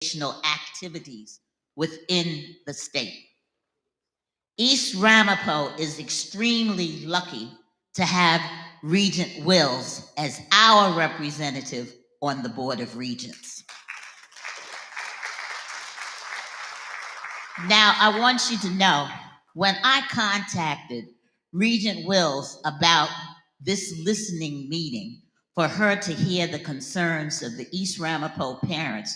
activities within the state. East Ramapo is extremely lucky to have Regent Wills as our representative on the Board of Regents. Now, I want you to know, when I contacted Regent Wills about this listening meeting for her to hear the concerns of the East Ramapo parents,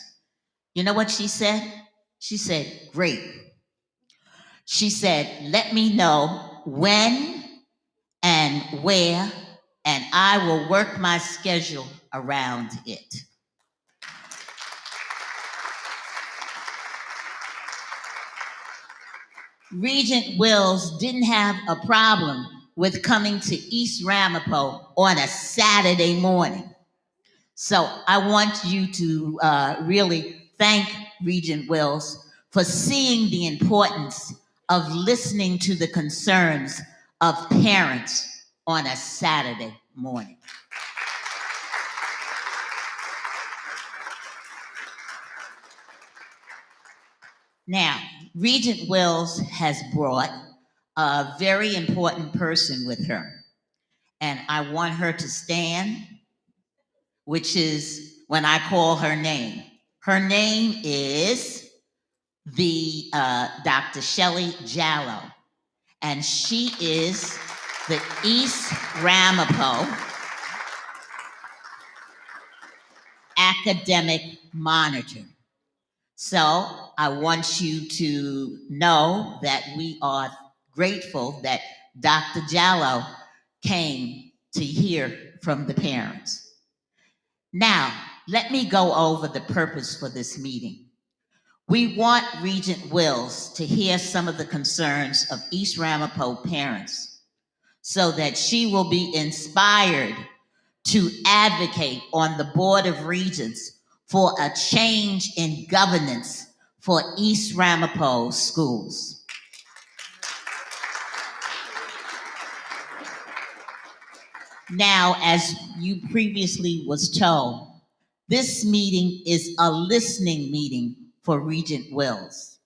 you know what she said? She said, great. She said, let me know when and where, and I will work my schedule around it. Regent Wills didn't have a problem with coming to East Ramapo on a Saturday morning. So I want you to really thank Regent Wills for seeing the importance of listening to the concerns of parents on a Saturday morning. Now, Regent Wills has brought a very important person with her, and I want her to stand, which is when I call her name. Her name is the Dr. Shelley Jallow, and she is the East Ramapo academic monitor. So I want you to know that we are grateful that Dr. Jallow came to hear from the parents. Now, let me go over the purpose for this meeting. We want Regent Wills to hear some of the concerns of East Ramapo parents so that she will be inspired to advocate on the Board of Regents for a change in governance for East Ramapo schools. Now, as you previously was told, this meeting is a listening meeting for Regent Wills.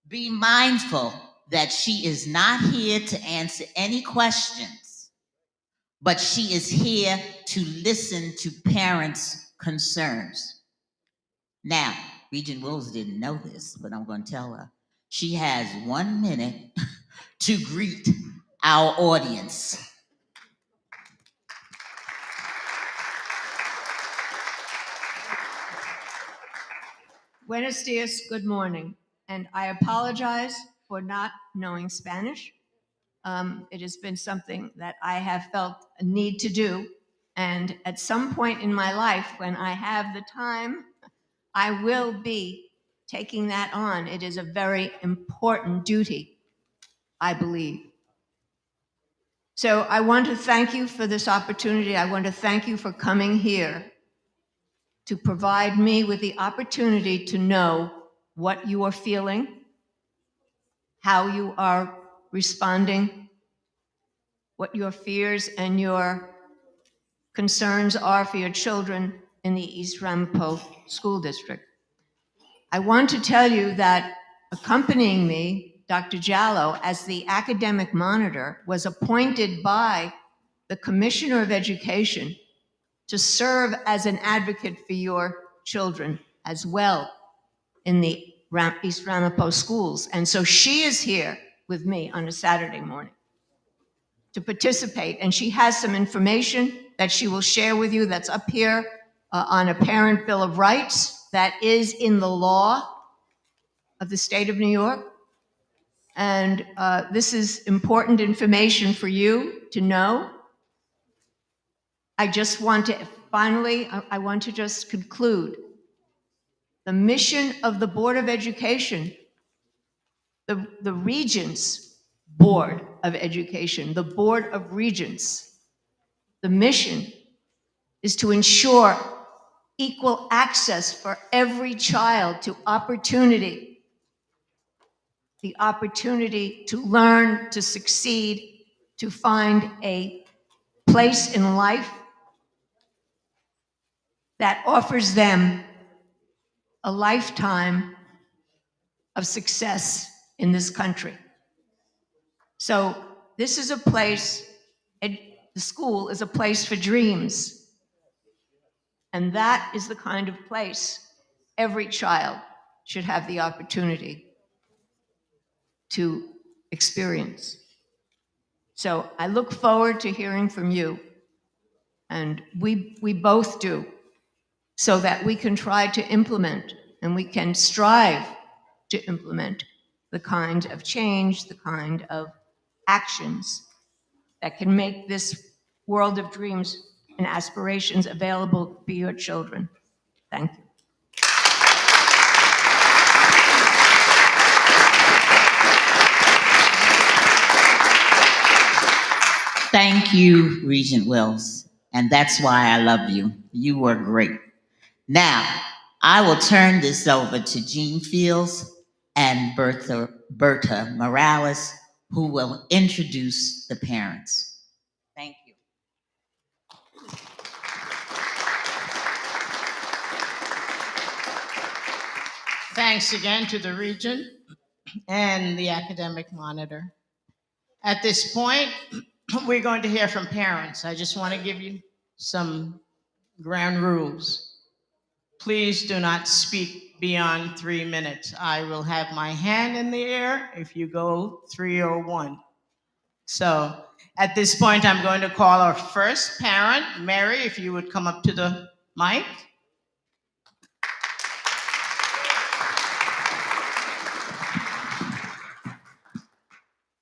Be mindful that she is not here to answer any questions, but she is here to listen to parents' concerns. Now, Regent Wills didn't know this, but I'm going to tell her. She has 1 minute to greet our audience. Buenos dias, good morning. And I apologize for not knowing Spanish. It has been something that I have felt a need to do. And at some point in my life, when I have the time, I will be taking that on. It is a very important duty, I believe. So I want to thank you for this opportunity. I want to thank you for coming here to provide me with the opportunity to know what you are feeling, how you are responding, what your fears and your concerns are for your children in the East Ramapo School District. I want to tell you that accompanying me, Dr. Jallow, as the academic monitor, was appointed by the Commissioner of Education to serve as an advocate for your children as well in the East Ramapo schools. And so she is here with me on a Saturday morning to participate. And she has some information that she will share with you that's up here on a Parent Bill of Rights that is in the law of the state of New York. And this is important information for you to know. I just want to, finally, I want to just conclude. The mission of the Board of Education, the Regents Board of Education, the Board of Regents, the mission is to ensure equal access for every child to opportunity, the opportunity to learn, to succeed, to find a place in life that offers them a lifetime of success in this country. So this is a place, the school is a place for dreams. And that is the kind of place every child should have the opportunity to experience. So I look forward to hearing from you, and we both do, so that we can try to implement and we can strive to implement the kind of change, the kind of actions that can make this world of dreams and aspirations available for your children. Thank you. Thank you, Regent Wills. And that's why I love you. You were great. Now, I will turn this over to Jean Fields and Berta Morales, who will introduce the parents. Thank you. Thanks again to the Regent and the academic monitor. At this point, we're going to hear from parents. I just want to give you some ground rules. Please do not speak beyond 3 minutes. I will have my hand in the air if you go 3 or 1. So at this point, I'm going to call our first parent. Mary, if you would come up to the mic.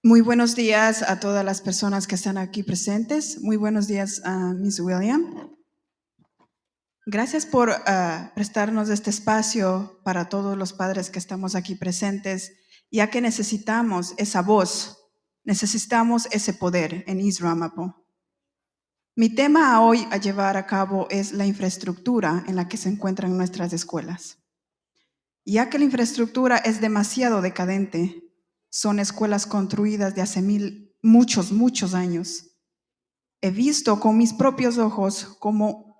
Muy buenos días a todas las personas que están aquí presentes. Muy buenos días a Ms. William. Gracias por prestarnos este espacio para todos los padres que estamos aquí presentes, ya que necesitamos esa voz, necesitamos ese poder en East Ramapo. Mi tema hoy a llevar a cabo es la infraestructura en la que se encuentran nuestras escuelas. Ya que la infraestructura es demasiado decadente, son escuelas construidas de hace muchos años. He visto con mis propios ojos cómo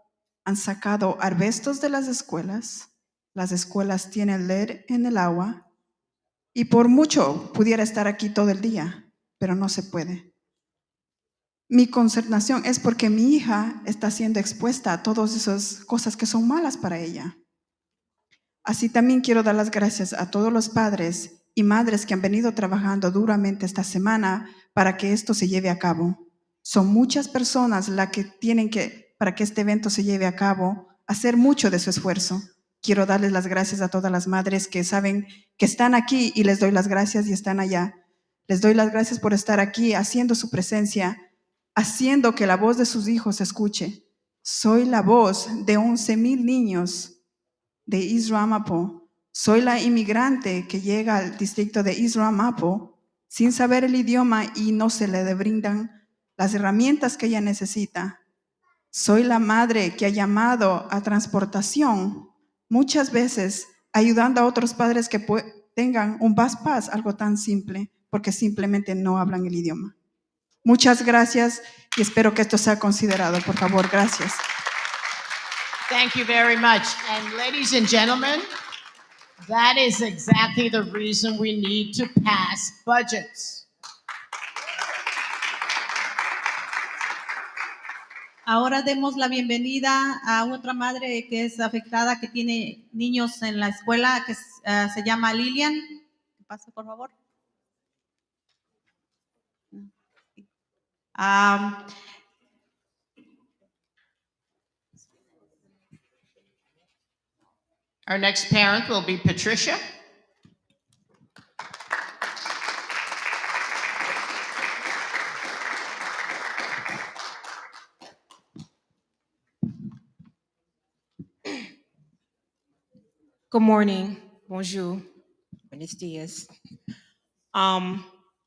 han sacado arbustos de las escuelas tienen lead en el agua, y por mucho pudiera estar aquí todo el día, pero no se puede. Mi consternación es porque mi hija está siendo expuesta a todas esas cosas que son malas para ella. Así también quiero dar las gracias a todos los padres y madres que han venido trabajando duramente esta semana para que esto se lleve a cabo. Son muchas personas las que tienen que, para que este evento se lleve a cabo, hacer mucho de su esfuerzo. Quiero darles las gracias a todas las madres que saben que están aquí, y les doy las gracias, y están allá. Les doy las gracias por estar aquí, haciendo su presencia, haciendo que la voz de sus hijos se escuche. Soy la voz de 11,000 niños de East Ramapo. Soy la inmigrante que llega al distrito de East Ramapo sin saber el idioma y no se le brindan las herramientas que ella necesita. Soy la madre que ha llamado a transportación, muchas veces ayudando a otros padres que tengan un bus pass, algo tan simple, porque simplemente no hablan el idioma. Muchas gracias y espero que esto sea considerado. Por favor, gracias. Thank you very much. And ladies and gentlemen, that is exactly the reason we need to pass budgets. Ahora demos la bienvenida a otra madre que es afectada, que tiene niños en la escuela, que se llama Lilian. Pase, por favor. Our next parent will be Patricia. Good morning, bonjour, buenos dias. I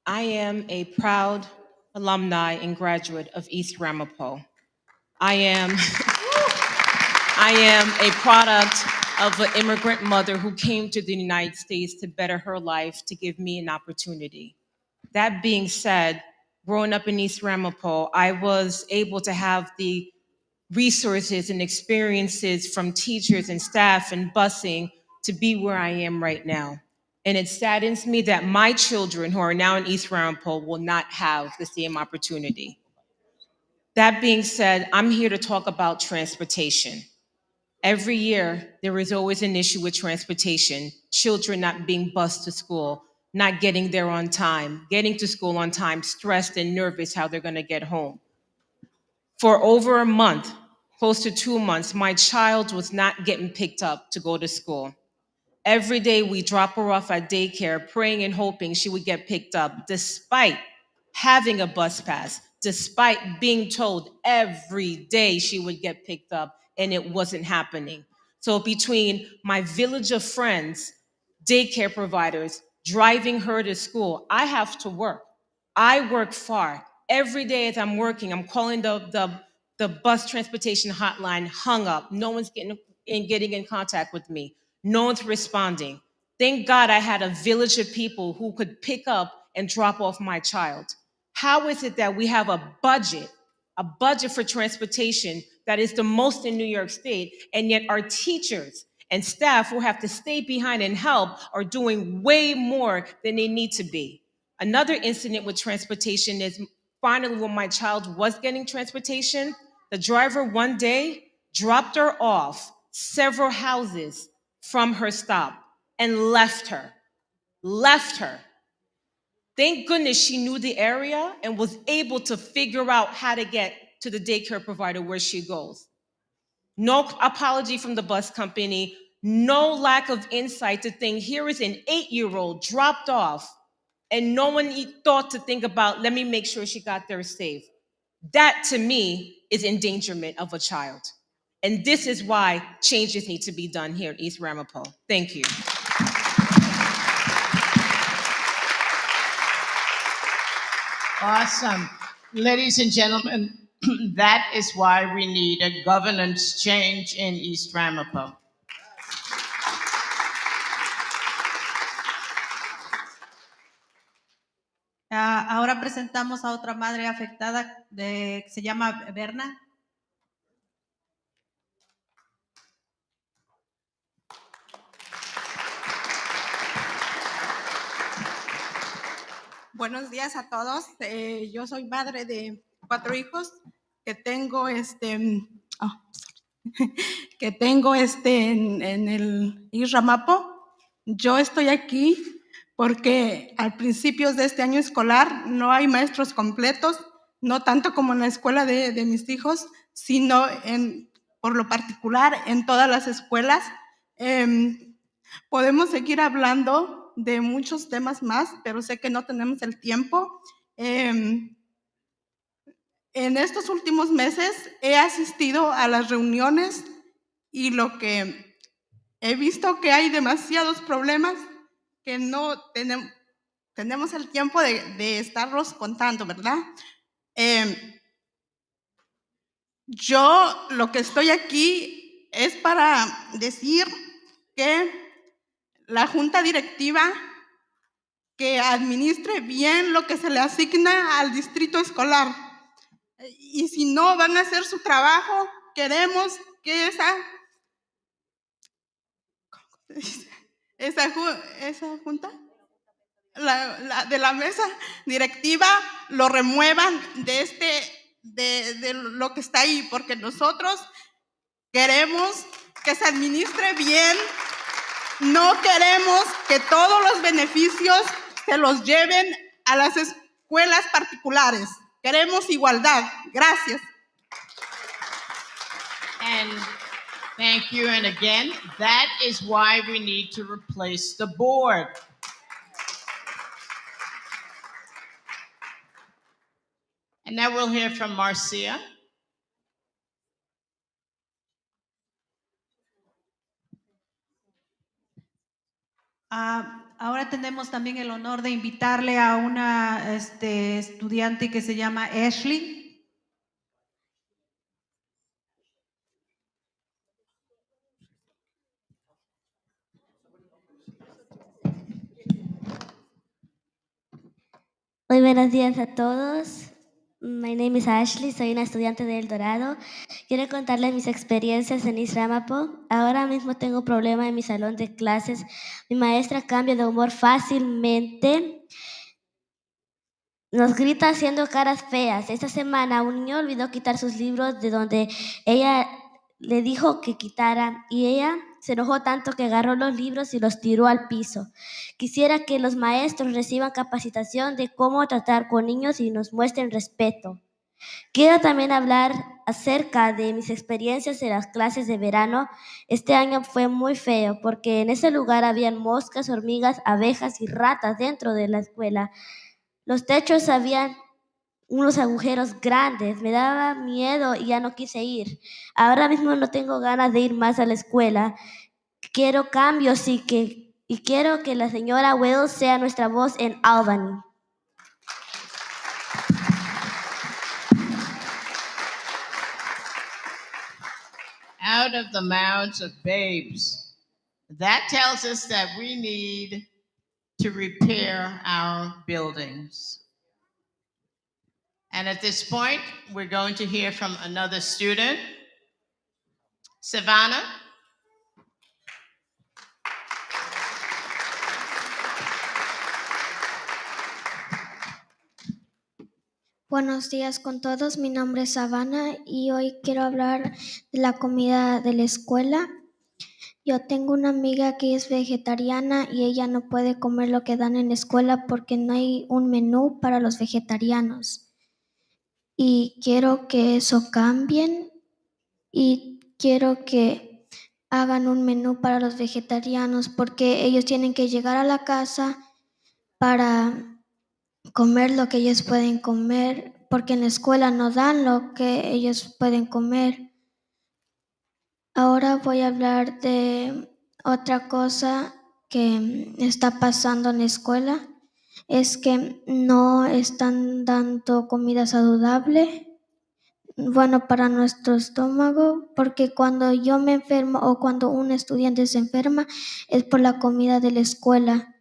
am a proud alumni and graduate of East Ramapo. I am a product of an immigrant mother who came to the United States to better her life, to give me an opportunity. That being said, growing up in East Ramapo, I was able to have the resources and experiences from teachers and staff and busing to be where I am right now. And it saddens me that my children who are now in East Ramapo will not have the same opportunity. That being said, I'm here to talk about transportation. Every year, there is always an issue with transportation, children not being bused to school, not getting there on time, getting to school on time, stressed and nervous how they're gonna get home. For over a month, close to 2 months, my child was not getting picked up to go to school. Every day we drop her off at daycare, praying and hoping she would get picked up, despite having a bus pass, despite being told every day she would get picked up, and it wasn't happening. So between my village of friends, daycare providers, driving her to school, I have to work. I work far. Every day as I'm working, I'm calling the bus transportation hotline, hung up. No one's getting in contact with me. No one's responding. Thank God I had a village of people who could pick up and drop off my child. How is it that we have a budget for transportation that is the most in New York State, and yet our teachers and staff who have to stay behind and help are doing way more than they need to be? Another incident with transportation is finally when my child was getting transportation, the driver one day dropped her off several houses from her stop and left her. Left her. Thank goodness she knew the area and was able to figure out how to get to the daycare provider where she goes. No apology from the bus company, no lack of insight to think here is an 8-year-old dropped off and no one thought to think about, let me make sure she got there safe. That to me is endangerment of a child. And this is why changes need to be done here at East Ramapo. Thank you. Awesome. Ladies and gentlemen, that is why we need a governance change in East Ramapo. Ahora presentamos a otra madre afectada que se llama Berna. Buenos días a todos. Yo soy madre de 4 hijos que tengo en el Irramapo. Yo estoy aquí porque al principio de este año escolar no hay maestros completos, no tanto como en la escuela de mis hijos, sino por lo particular en todas las escuelas. Podemos seguir hablando de muchos temas más, pero sé que no tenemos el tiempo. En estos últimos meses he asistido a las reuniones y lo que he visto que hay demasiados problemas que no tenemos el tiempo de estarlos contando, ¿verdad? Yo lo que estoy aquí es para decir que la junta directiva que administre bien lo que se le asigna al distrito escolar. Y si no van a hacer su trabajo, queremos que esa junta, de la mesa directiva, lo remuevan de lo que está ahí, porque nosotros queremos que se administre bien. No queremos que todos los beneficios se los lleven a las escuelas particulares. Queremos igualdad. Gracias. And thank you. And again, that is why we need to replace the board. And now we'll hear from Marcia. Ahora tenemos también el honor de invitarle a una estudiante que se llama Ashley. Muy buenos días a todos. My name is Ashley, soy una estudiante de El Dorado. Quiero contarles mis experiencias en East Ramapo. Ahora mismo tengo un problema en mi salón de clases. Mi maestra cambia de humor fácilmente. Nos grita haciendo caras feas. Esta semana un niño olvidó quitar sus libros de donde ella le dijo que quitara y ella se enojó tanto que agarró los libros y los tiró al piso. Quisiera que los maestros reciban capacitación de cómo tratar con niños y nos muestren respeto. Quiero también hablar acerca de mis experiencias en las clases de verano. Este año fue muy feo porque en ese lugar habían moscas, hormigas, abejas y ratas dentro de la escuela. Los techos habían unos agujeros grandes. Me daba miedo y ya no quise ir. Ahora mismo no tengo ganas de ir más a la escuela. Quiero cambios y quiero que la señora Wells sea nuestra voz en Albany. Out of the mouths of babes. That tells us that we need to repair our buildings. And at this point, we're going to hear from another student, Savannah. Buenos días con todos, mi nombre es Savannah y hoy quiero hablar de la comida de la escuela. Yo tengo una amiga que es vegetariana y ella no puede comer lo que dan en la escuela porque no hay un menú para los vegetarianos. Y quiero que eso cambien y quiero que hagan un menú para los vegetarianos porque ellos tienen que llegar a la casa para comer lo que ellos pueden comer porque en la escuela no dan lo que ellos pueden comer. Ahora voy a hablar de otra cosa que está pasando en la escuela. Es que no están dando comida saludable, bueno, para nuestro estómago, porque cuando yo me enfermo o cuando un estudiante se enferma es por la comida de la escuela.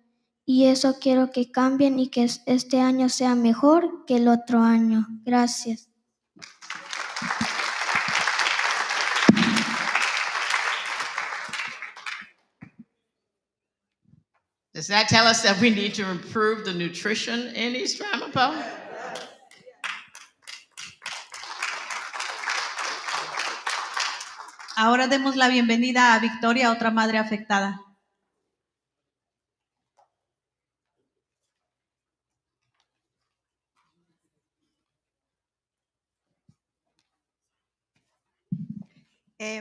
Y eso quiero que cambien y que este año sea mejor que el otro año. Gracias. Does that tell us that we need to improve the nutrition in East Ramapo? Ahora demos la bienvenida a Victoria, otra madre afectada.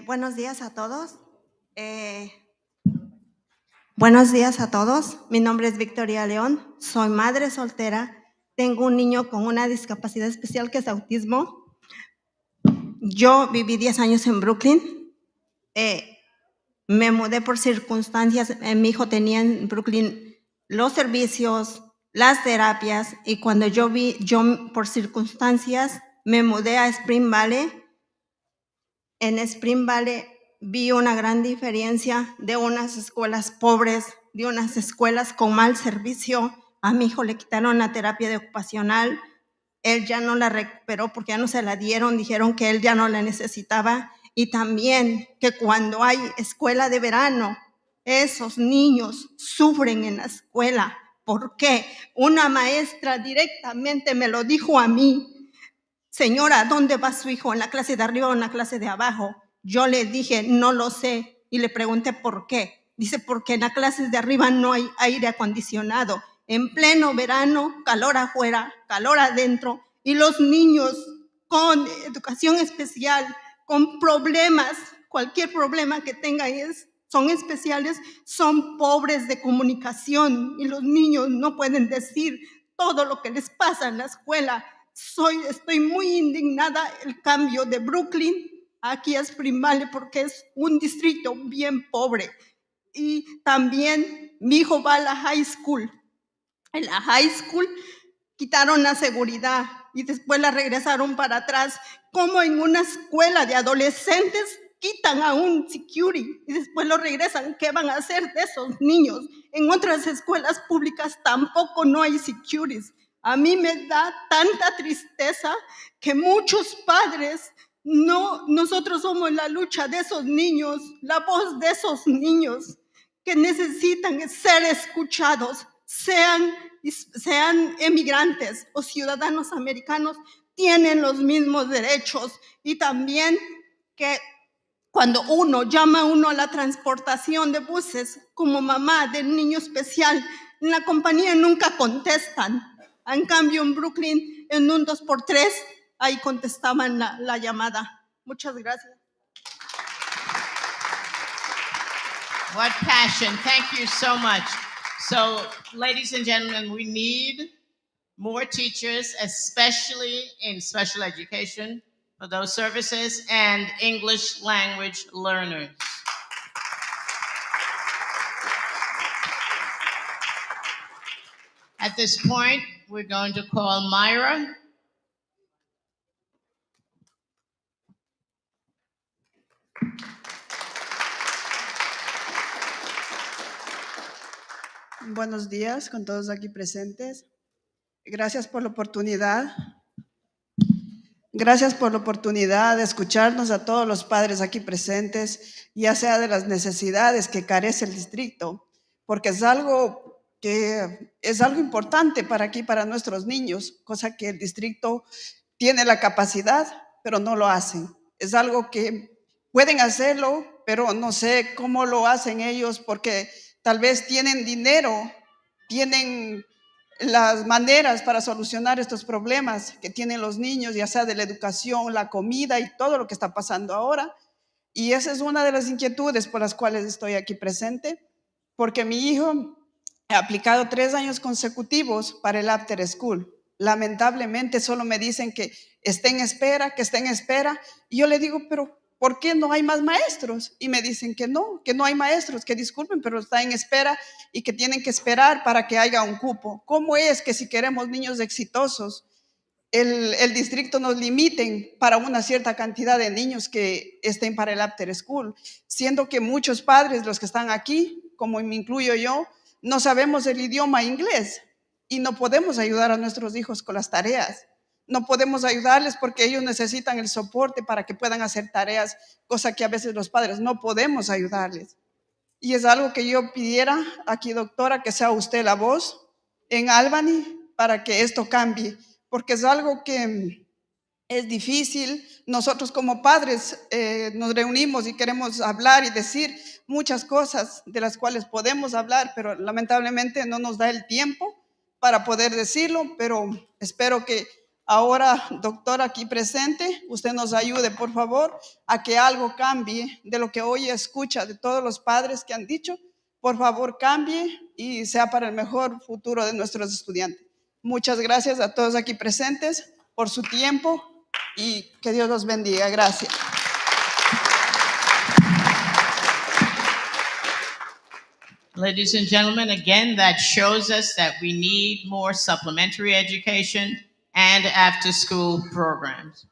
Buenos días a todos. Buenos días a todos. Mi nombre es Victoria León. Soy madre soltera. Tengo un niño con una discapacidad especial que es autismo. Yo viví 10 años en Brooklyn. Me mudé por circunstancias. Mi hijo tenía en Brooklyn los servicios, las terapias, y cuando yo por circunstancias me mudé a Spring Valley. En Spring Valley vi una gran diferencia de unas escuelas pobres, de unas escuelas con mal servicio. A mi hijo le quitaron la terapia ocupacional. Él ya no la recuperó porque ya no se la dieron. Dijeron que él ya no la necesitaba. Y también que cuando hay escuela de verano, esos niños sufren en la escuela. ¿Por qué? Una maestra directamente me lo dijo a mí. Señora, ¿dónde va su hijo? ¿En la clase de arriba o en la clase de abajo? Yo le dije, no lo sé, y le pregunté por qué. Dice, porque en las clases de arriba no hay aire acondicionado. En pleno verano, calor afuera, calor adentro, y los niños con educación especial, con problemas, cualquier problema que tengan son especiales, son pobres de comunicación, y los niños no pueden decir todo lo que les pasa en la escuela. Estoy muy indignada el cambio de Brooklyn aquí a Spring Valley porque es un distrito bien pobre. Y también mi hijo va a la high school. En la high school quitaron la seguridad y después la regresaron para atrás. Como en una escuela de adolescentes quitan a un security y después lo regresan. ¿Qué van a hacer de esos niños? En otras escuelas públicas tampoco no hay securities. A mí me da tanta tristeza que muchos padres, nosotros somos la lucha de esos niños, la voz de esos niños que necesitan ser escuchados, sean emigrantes o ciudadanos americanos, tienen los mismos derechos, y también que cuando llama a la transportación de buses, como mamá del niño especial, en la compañía nunca contestan. En cambio, en Brooklyn, en un 2x3, ahí contestaban la llamada. Muchas gracias. What passion. Thank you so much. So, ladies and gentlemen, we need more teachers, especially in special education, for those services, and English language learners. At this point, we're going to call Myra. Buenos días con todos aquí presentes. Gracias por la oportunidad. Gracias por la oportunidad de escucharnos a todos los padres aquí presentes, ya sea de las necesidades que carece el distrito, porque es algo importante para aquí, para nuestros niños, cosa que el distrito tiene la capacidad, pero no lo hacen. Es algo que pueden hacerlo, pero no sé cómo lo hacen ellos, porque tal vez tienen dinero, tienen las maneras para solucionar estos problemas que tienen los niños, ya sea de la educación, la comida y todo lo que está pasando ahora. Y esa es una de las inquietudes por las cuales estoy aquí presente, porque mi hijo ha aplicado 3 años consecutivos para el after school. Lamentablemente solo me dicen que esté en espera, y yo le digo, pero ¿por qué no hay más maestros? Y me dicen que no hay maestros, que disculpen, pero está en espera y que tienen que esperar para que haya un cupo. ¿Cómo es que si queremos niños exitosos, el distrito nos limiten para una cierta cantidad de niños que estén para el after school? Siendo que muchos padres, los que están aquí, como me incluyo yo, no sabemos el idioma inglés y no podemos ayudar a nuestros hijos con las tareas. No podemos ayudarles porque ellos necesitan el soporte para que puedan hacer tareas, cosa que a veces los padres no podemos ayudarles. Y es algo que yo pidiera aquí, doctora, que sea usted la voz en Albany para que esto cambie, porque es algo que es difícil. Nosotros como padres nos reunimos y queremos hablar y decir muchas cosas de las cuales podemos hablar, pero lamentablemente no nos da el tiempo para poder decirlo, pero espero que ahora, doctora aquí presente, usted nos ayude, por favor, a que algo cambie de lo que hoy escucha de todos los padres que han dicho. Por favor, cambie y sea para el mejor futuro de nuestros estudiantes. Muchas gracias a todos aquí presentes por su tiempo y que Dios los bendiga. Gracias. Ladies and gentlemen, again, that shows us that we need more supplementary education and after-school programs.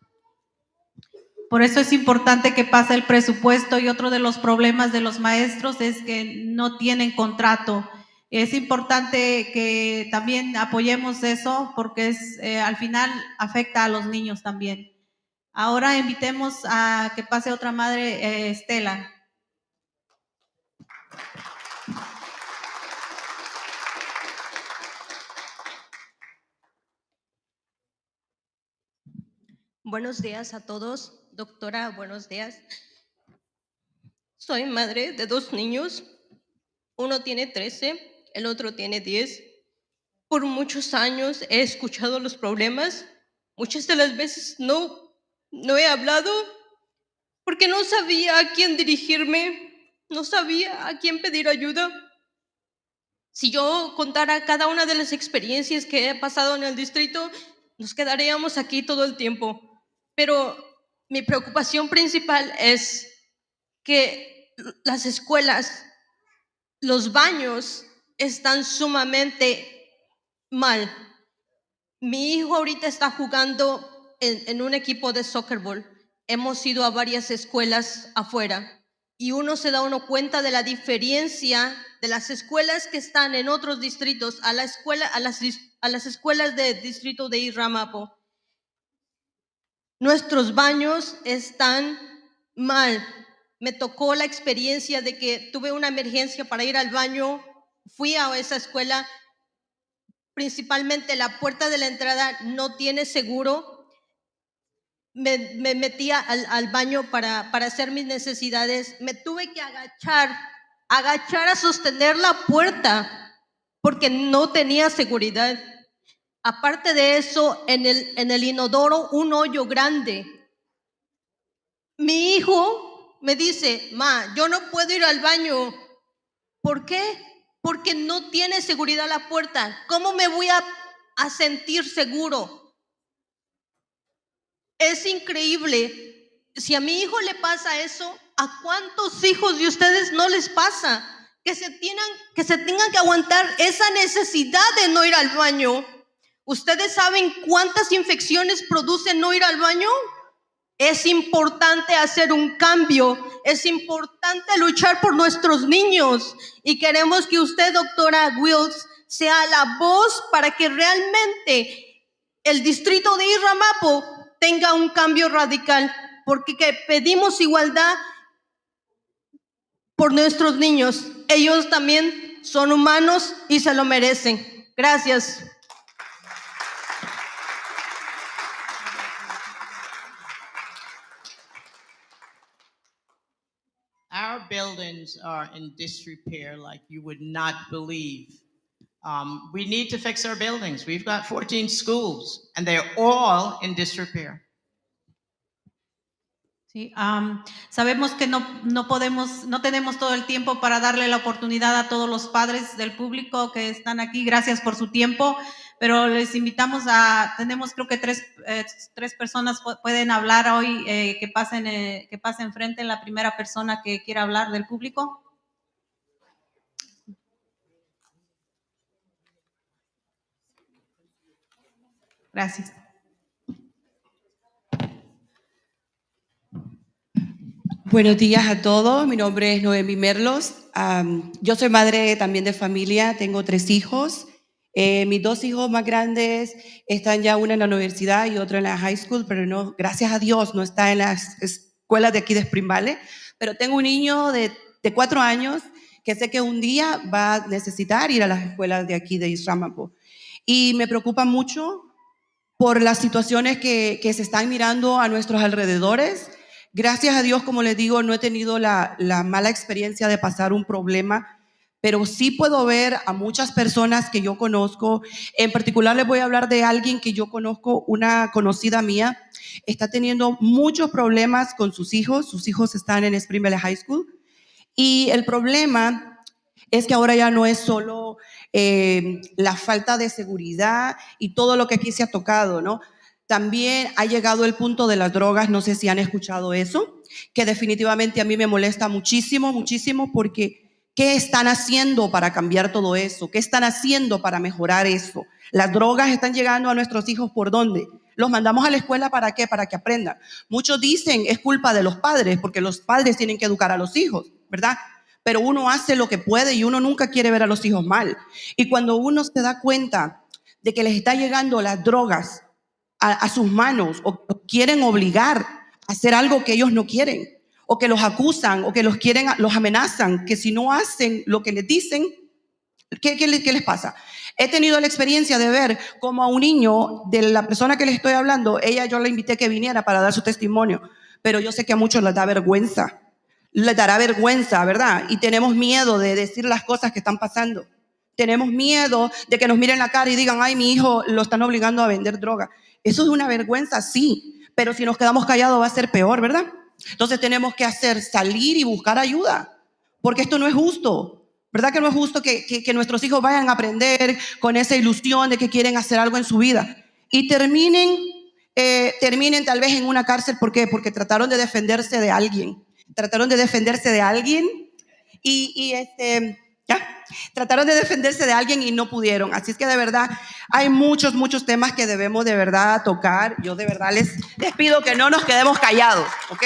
Por eso es importante que pase el presupuesto, y otro de los problemas de los maestros es que no tienen contrato. Es importante que también apoyemos eso porque al final afecta a los niños también. Ahora invitemos a que pase otra madre, Estela. Buenos días a todos. Doctora, buenos días. Soy madre de 2 niños. Uno tiene 13, el otro tiene 10. Por muchos años he escuchado los problemas. Muchas de las veces no he hablado porque no sabía a quién dirigirme, no sabía a quién pedir ayuda. Si yo contara cada una de las experiencias que he pasado en el distrito, nos quedaríamos aquí todo el tiempo. Pero mi preocupación principal es que las escuelas, los baños están sumamente mal. Mi hijo ahorita está jugando en un equipo de soccer ball. Hemos ido a varias escuelas afuera y uno se da cuenta de la diferencia de las escuelas que están en otros distritos a las a las escuelas del distrito de Iramapo. Nuestros baños están mal. Me tocó la experiencia de que tuve una emergencia para ir al baño, fui a esa escuela, principalmente la puerta de la entrada no tiene seguro. Me metía al baño para hacer mis necesidades. Me tuve que agachar a sostener la puerta porque no tenía seguridad. Aparte de eso, en el inodoro, un hoyo grande. Mi hijo me dice, ma, yo no puedo ir al baño. ¿Por qué? Porque no tiene seguridad la puerta. ¿Cómo me voy a sentir seguro? Es increíble. Si a mi hijo le pasa eso, ¿a cuántos hijos de ustedes no les pasa? Que se tengan que aguantar esa necesidad de no ir al baño. ¿Ustedes saben cuántas infecciones produce no ir al baño? Es importante hacer un cambio, es importante luchar por nuestros niños y queremos que usted, doctora Wills, sea la voz para que realmente el distrito de Iramapo tenga un cambio radical, porque pedimos igualdad por nuestros niños. Ellos también son humanos y se lo merecen. Gracias. Our buildings are in disrepair like you would not believe. We need to fix our buildings. We've got 14 schools, and they're all in disrepair. Sí, sabemos que no tenemos todo el tiempo para darle la oportunidad a todos los padres del público que están aquí. Gracias por su tiempo, pero les invitamos tenemos creo que tres personas pueden hablar hoy, que pasen frente. La primera persona que quiera hablar del público. Gracias. Buenos días a todos, mi nombre es Noemi Merlos, yo soy madre también de familia, tengo 3 hijos, mis 2 hijos más grandes están ya una en la universidad y otro en la high school, pero no, gracias a Dios no está en las escuelas de aquí de Spring Valley, pero tengo un niño de 4 años que sé que un día va a necesitar ir a las escuelas de aquí de Iramapo y me preocupa mucho por las situaciones que se están mirando a nuestros alrededores. Gracias a Dios, como les digo, no he tenido la mala experiencia de pasar un problema, pero sí puedo ver a muchas personas que yo conozco. En particular les voy a hablar de alguien que yo conozco, una conocida mía, está teniendo muchos problemas con sus hijos están en Spring Valley High School, y el problema es que ahora ya no es solo la falta de seguridad y todo lo que aquí se ha tocado, ¿no? También ha llegado el punto de las drogas, no sé si han escuchado eso, que definitivamente a mí me molesta muchísimo, muchísimo, porque ¿qué están haciendo para cambiar todo eso? ¿Qué están haciendo para mejorar eso? Las drogas están llegando a nuestros hijos, ¿por dónde? Los mandamos a la escuela, ¿para qué? Para que aprendan. Muchos dicen es culpa de los padres, porque los padres tienen que educar a los hijos, ¿verdad? Pero uno hace lo que puede y uno nunca quiere ver a los hijos mal. Y cuando uno se da cuenta de que les está llegando las drogas a sus manos o quieren obligar a hacer algo que ellos no quieren, o que los acusan o que los amenazan, que si no hacen lo que les dicen, ¿qué les pasa? He tenido la experiencia de ver como a un niño de la persona que les estoy hablando, yo la invité que viniera para dar su testimonio, pero yo sé que a muchos les da vergüenza, les dará vergüenza, ¿verdad? Y tenemos miedo de decir las cosas que están pasando. Tenemos miedo de que nos miren la cara y digan, ay, mi hijo lo están obligando a vender droga. Eso es una vergüenza, sí, pero si nos quedamos callados va a ser peor, ¿verdad? Entonces tenemos que salir y buscar ayuda, porque esto no es justo, ¿verdad? Que no es justo que nuestros hijos vayan a aprender con esa ilusión de que quieren hacer algo en su vida y terminen tal vez en una cárcel. ¿Por qué? Porque trataron de defenderse de alguien. Trataron de defenderse de alguien trataron de defenderse de alguien y no pudieron. Así es que de verdad hay muchos temas que debemos de verdad tocar. Yo de verdad les pido que no nos quedemos callados, ¿ok?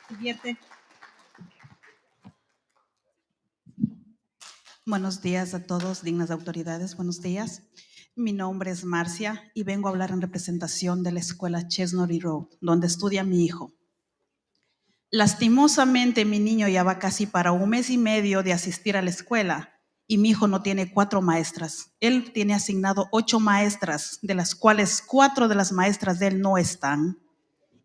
Siguiente. Buenos días a todos, dignas autoridades. Buenos días. Mi nombre es Marcia y vengo a hablar en representación de la escuela Chestnut Road, donde estudia mi hijo. Lastimosamente, mi niño ya va casi para 1 mes y medio de asistir a la escuela y mi hijo no tiene 4 maestras. Él tiene asignado 8 maestras, de las cuales 4 de las maestras de él no están.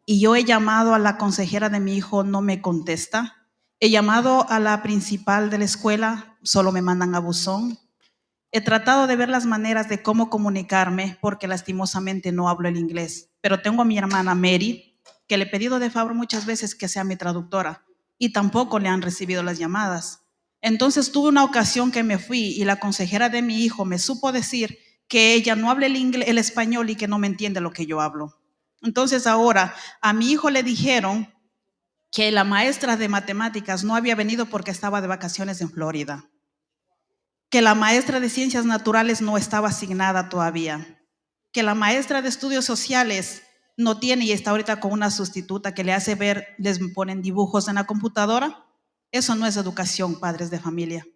Y yo he llamado a la consejera de mi hijo, no me contesta. He llamado a la principal de la escuela, solo me mandan a buzón. He tratado de ver las maneras de cómo comunicarme porque lastimosamente no hablo el inglés. Pero tengo a mi hermana Mary, que le he pedido de favor muchas veces que sea mi traductora y tampoco le han recibido las llamadas. Entonces tuve una ocasión que me fui y la consejera de mi hijo me supo decir que ella no habla el español y que no me entiende lo que yo hablo. Entonces ahora a mi hijo le dijeron que la maestra de matemáticas no había venido porque estaba de vacaciones en Florida, que la maestra de ciencias naturales no estaba asignada todavía, que la maestra de estudios sociales no tiene y está ahorita con una sustituta que le hace ver, les ponen dibujos en la computadora. Eso no es educación, padres de familia.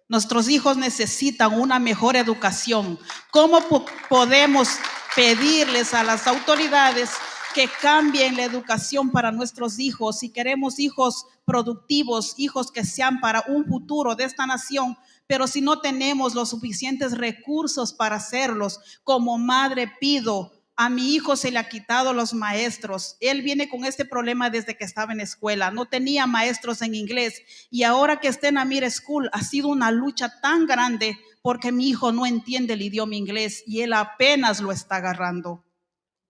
Nuestros hijos necesitan una mejor educación. ¿Cómo podemos pedirles a las autoridades que cambien la educación para nuestros hijos? Si queremos hijos productivos, hijos que sean para un futuro de esta nación, pero si no tenemos los suficientes recursos para hacerlos, como madre pido, a mi hijo se le ha quitado los maestros. Él viene con este problema desde que estaba en escuela. No tenía maestros en inglés y ahora que está en Amir School ha sido una lucha tan grande porque mi hijo no entiende el idioma inglés y él apenas lo está agarrando.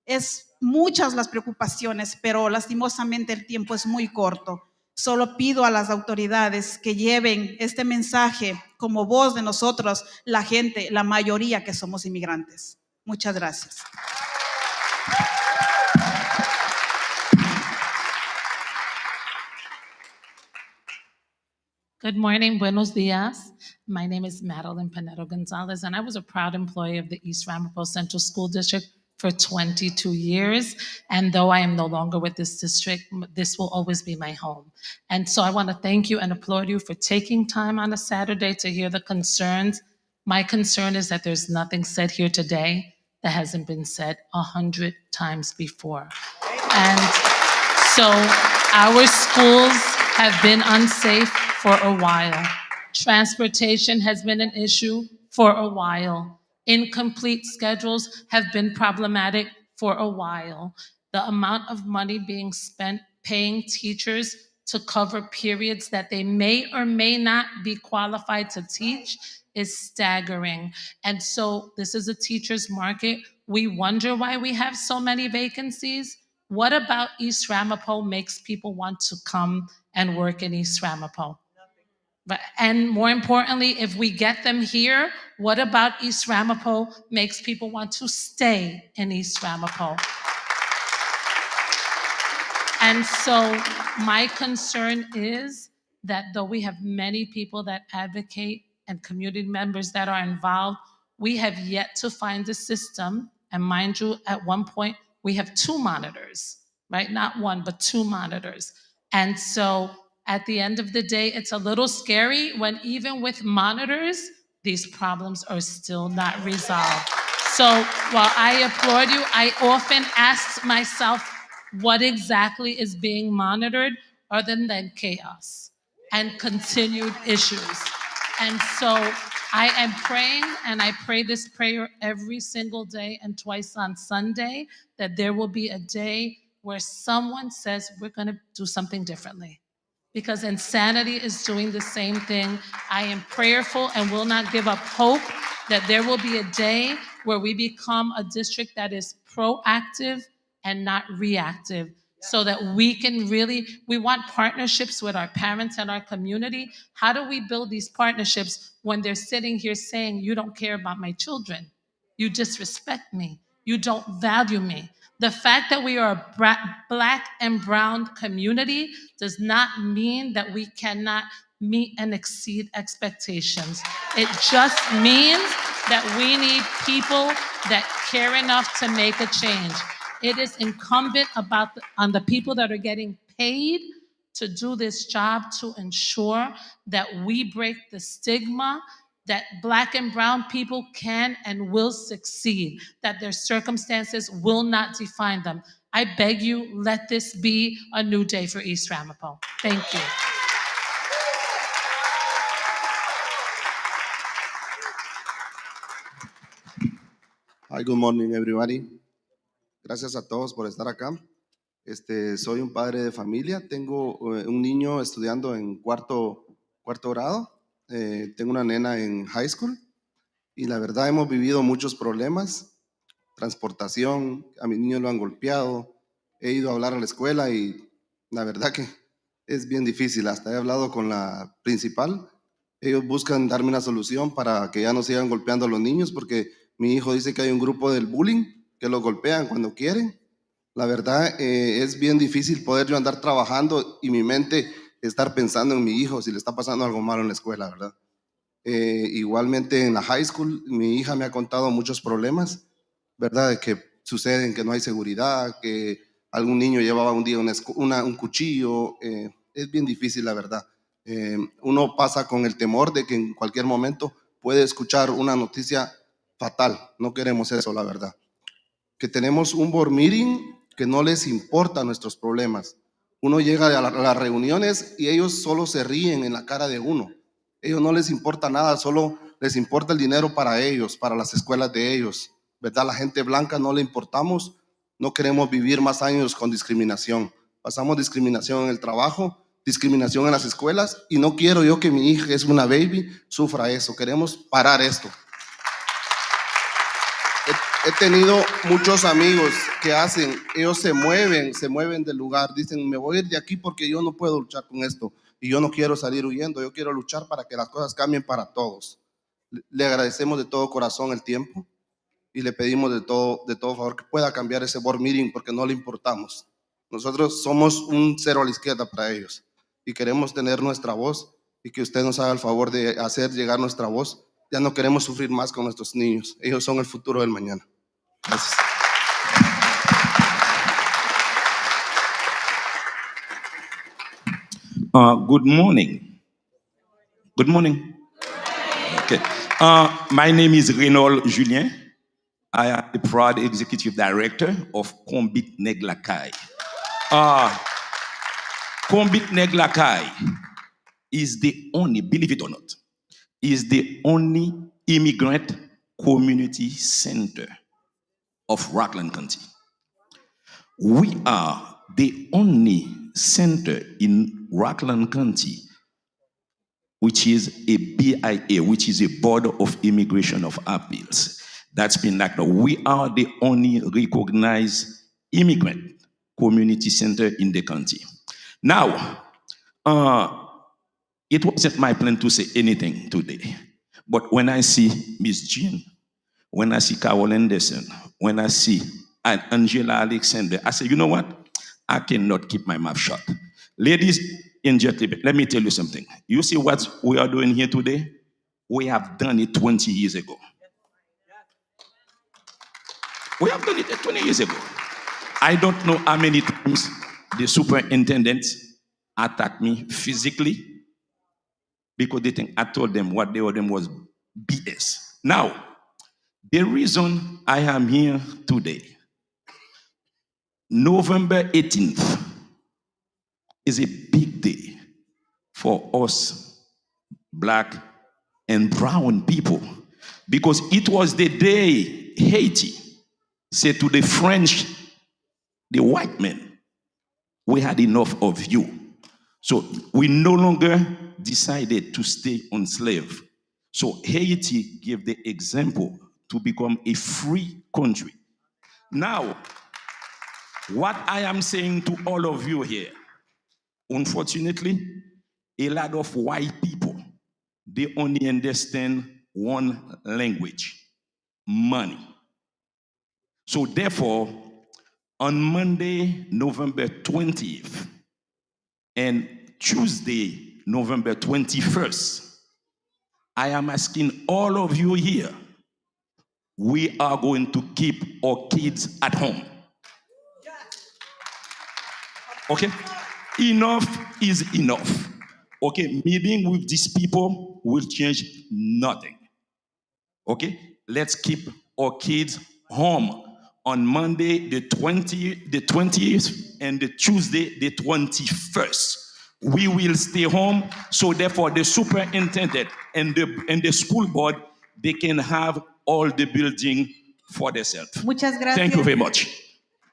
Es muchas las preocupaciones, pero lastimosamente el tiempo es muy corto. Solo pido a las autoridades que lleven este mensaje como voz de nosotros, la gente, la mayoría que somos inmigrantes. Muchas gracias. Good morning, buenos dias. My name is Madeline Pinedo Gonzalez, and I was a proud employee of the East Ramapo Central School District for 22 years. And though I am no longer with this district, this will always be my home. And so I want to thank you and applaud you for taking time on a Saturday to hear the concerns. My concern is that there's nothing said here today that hasn't been said 100 times before. And so our schools have been unsafe for a while. Transportation has been an issue for a while. Incomplete schedules have been problematic for a while. The amount of money being spent paying teachers to cover periods that they may or may not be qualified to teach is staggering. And so this is a teacher's market. We wonder why we have so many vacancies. What about East Ramapo makes people want to come and work in East Ramapo? And more importantly, if we get them here, what about East Ramapo makes people want to stay in East Ramapo? And so my concern is that though we have many people that advocate and community members that are involved, we have yet to find a system. And mind you, at one point, we have 2 monitors, right? Not 1, but 2 monitors. And so at the end of the day, it's a little scary when even with monitors, these problems are still not resolved. So while I applaud you, I often ask myself, what exactly is being monitored other than chaos and continued issues? And so I am praying, and I pray this prayer every single day and twice on Sunday, that there will be a day where someone says, we're going to do something differently. Because insanity is doing the same thing. I am prayerful and will not give up hope that there will be a day where we become a district that is proactive and not reactive, so that we can really, we want partnerships with our parents and our community. How do we build these partnerships when they're sitting here saying, you don't care about my children, you disrespect me, you don't value me? The fact that we are a Black and brown community does not mean that we cannot meet and exceed expectations. It just means that we need people that care enough to make a change. It is incumbent on the people that are getting paid to do this job to ensure that we break the stigma that Black and brown people can and will succeed, that their circumstances will not define them. I beg you, let this be a new day for East Ramapo. Thank you. Hi, good morning, everybody. Gracias a todos por estar acá. Soy un padre de familia. Tengo un niño estudiando en cuarto grado. Tengo una nena en high school. Y la verdad hemos vivido muchos problemas. Transportación, a mi niño lo han golpeado. He ido a hablar a la escuela y la verdad que es bien difícil. Hasta he hablado con la principal. Ellos buscan darme una solución para que ya no sigan golpeando a los niños porque mi hijo dice que hay un grupo del bullying que los golpean cuando quieren. La verdad es bien difícil poder yo andar trabajando y mi mente estar pensando en mi hijo si le está pasando algo malo en la escuela, ¿verdad? Igualmente en la high school, mi hija me ha contado muchos problemas, ¿verdad? De que suceden, que no hay seguridad, que algún niño llevaba un día un cuchillo. Es bien difícil, la verdad. Uno pasa con el temor de que en cualquier momento puede escuchar una noticia fatal. No queremos eso, la verdad. Que tenemos un board meeting que no les importa nuestros problemas. Uno llega a las reuniones y ellos solo se ríen en la cara de uno. Ellos no les importa nada, solo les importa el dinero para ellos, para las escuelas de ellos, ¿verdad? La gente blanca no le importamos, no queremos vivir más años con discriminación. Pasamos discriminación en el trabajo, discriminación en las escuelas y no quiero yo que mi hija, que es una baby, sufra eso. Queremos parar esto. He tenido muchos amigos que ellos se mueven del lugar, dicen, me voy a ir de aquí porque yo no puedo luchar con esto y yo no quiero salir huyendo, yo quiero luchar para que las cosas cambien para todos. Le agradecemos de todo corazón el tiempo y le pedimos de todo favor que pueda cambiar ese board meeting porque no le importamos. Nosotros somos un cero a la izquierda para ellos y queremos tener nuestra voz y que usted nos haga el favor de hacer llegar nuestra voz. Ya no queremos sufrir más con nuestros niños. Ellos son el futuro del mañana. Gracias. Good morning. Good morning. Okay. My name is Renaud Julien. I am the proud executive director of Combit Neglakai. Combit Neglakai is the only, believe it or not, is the only immigrant community center of Rockland County. We are the only center in Rockland County which is a BIA, which is a Board of Immigration of Appeals. That's been acted. We are the only recognized immigrant community center in the county. Now, it wasn't my plan to say anything today, but when I see Miss Jean, when I see Carol Anderson, when I see Angela Alexander, I say, you know what? I cannot keep my mouth shut. Ladies and gentlemen, let me tell you something. You see what we are doing here today? We have done it 20 years ago. We have done it 20 years ago. I don't know how many times the superintendent attacked me physically because they think I told them what they told them was BS. Now, the reason I am here today, November 18th is a big day for us Black and brown people because it was the day Haiti said to the French, the white men, we had enough of you. So we no longer decided to stay enslaved. So Haiti gave the example to become a free country. Now, what I am saying to all of you here, unfortunately, a lot of white people, they only understand one language, money. So therefore, on Monday, November 20th, and Tuesday, November 21st, I am asking all of you here, we are going to keep our kids at home. Okay? enough is enough. Okay, meeting with these people will change nothing. Okay, let's keep our kids home on Monday the 20th, and the Tuesday the 21st. We will stay home, so therefore the superintendent and the school board, they can have all the building for themselves. Muchas gracias. Thank you very much.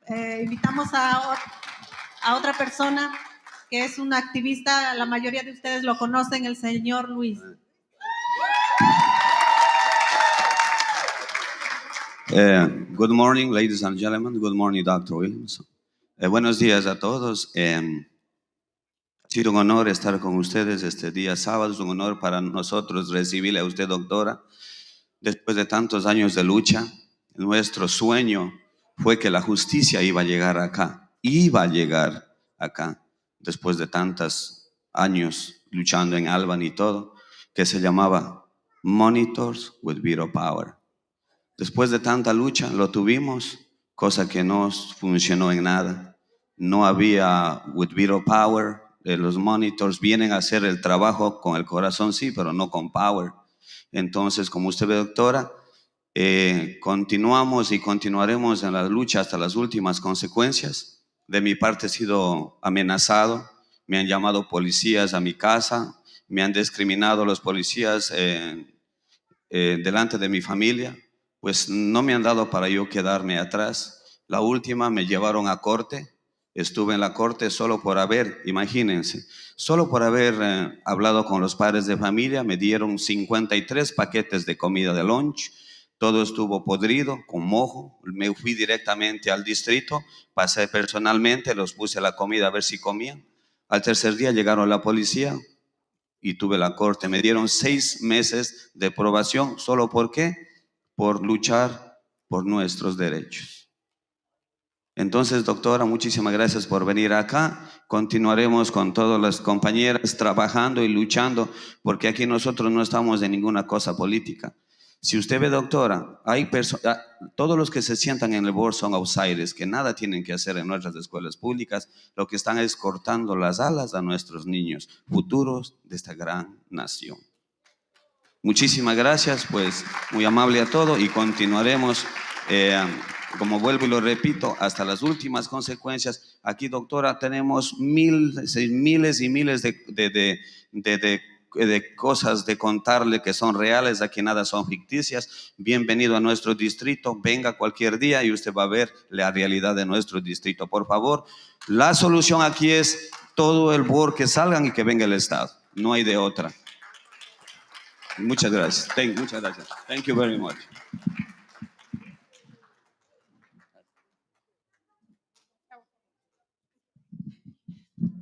Invitamos a otra persona que es un activista, la mayoría de ustedes lo conocen, el señor Luis. Good morning, ladies and gentlemen. Good morning, Dr. Williams. Buenos días a todos. Ha sido un honor estar con ustedes este día sábado. Es un honor para nosotros recibirle a usted, doctora. Después de tantos años de lucha, nuestro sueño fue que la justicia iba a llegar acá. Iba a llegar acá. Después de tantos años luchando en Albany y todo, que se llamaba Monitors with Veto Power. Después de tanta lucha lo tuvimos, cosa que no funcionó en nada. No había with veto power. Los monitors vienen a hacer el trabajo con el corazón, sí, pero no con power. Entonces, como usted ve, doctora, continuamos y continuaremos en la lucha hasta las últimas consecuencias. De mi parte he sido amenazado, me han llamado policías a mi casa, me han discriminado los policías delante de mi familia. Pues no me han dado para yo quedarme atrás. La última me llevaron a corte. Estuve en la corte solo por haber, imagínense, solo por haber hablado con los padres de familia. Me dieron 53 paquetes de comida de lunch. Todo estuvo podrido, con mojo. Me fui directamente al distrito, pasé personalmente, los puse la comida a ver si comían. Al tercer día llegaron la policía y tuve la corte. Me dieron 6 meses de probación. ¿Solo por qué? Por luchar por nuestros derechos. Entonces, doctora, muchísimas gracias por venir acá. Continuaremos con todas las compañeras trabajando y luchando, porque aquí nosotros no estamos en ninguna cosa política. Si usted ve, doctora, hay todos los que se sientan en el board son outsiders, que nada tienen que hacer en nuestras escuelas públicas. Lo que están es cortando las alas a nuestros niños, futuros de esta gran nación. Muchísimas gracias, pues muy amable a todo, y continuaremos, como vuelvo y lo repito, hasta las últimas consecuencias. Aquí, doctora, tenemos miles y miles de cosas de contarle que son reales, aquí nada son ficticias. Bienvenido a nuestro distrito, venga cualquier día y usted va a ver la realidad de nuestro distrito. Por favor, la solución aquí es todo el board que salgan y que venga el Estado, no hay de otra. Muchas gracias. Muchas gracias. Thank you very much.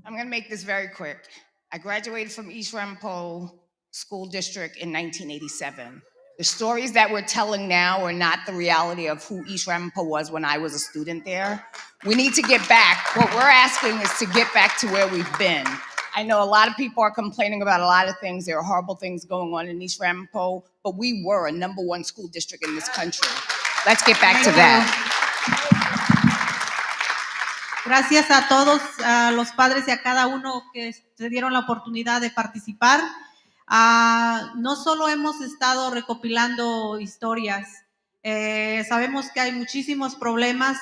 I'm going to make this very quick. I graduated from East Ramapo School District in 1987. The stories that we're telling now are not the reality of who East Ramapo was when I was a student there. We need to get back. What we're asking is to get back to where we've been. I know a lot of people are complaining about a lot of things. There are horrible things going on in East Ramapo, but we were a #1 school district in this country. Let's get back to that. Gracias a todos, a los padres y a cada uno que se dieron la oportunidad de participar. No solo hemos estado recopilando historias, sabemos que hay muchísimos problemas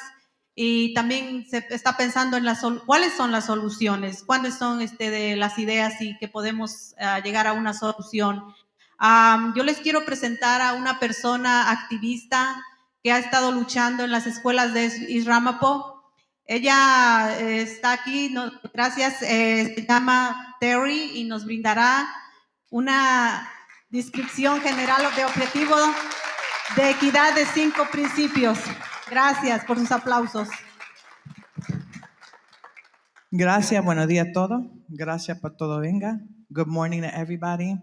y también se está pensando en cuáles son las soluciones, cuáles son de las ideas y que podemos llegar a una solución. Yo les quiero presentar a una persona activista que ha estado luchando en las escuelas de East Ramapo. Ella está aquí, gracias, se llama Terry y nos brindará una descripción general de objetivo de equidad de 5 principios. Gracias por sus aplausos. Gracias, buenos días a todos. Gracias por todo, venga. Good morning to everybody.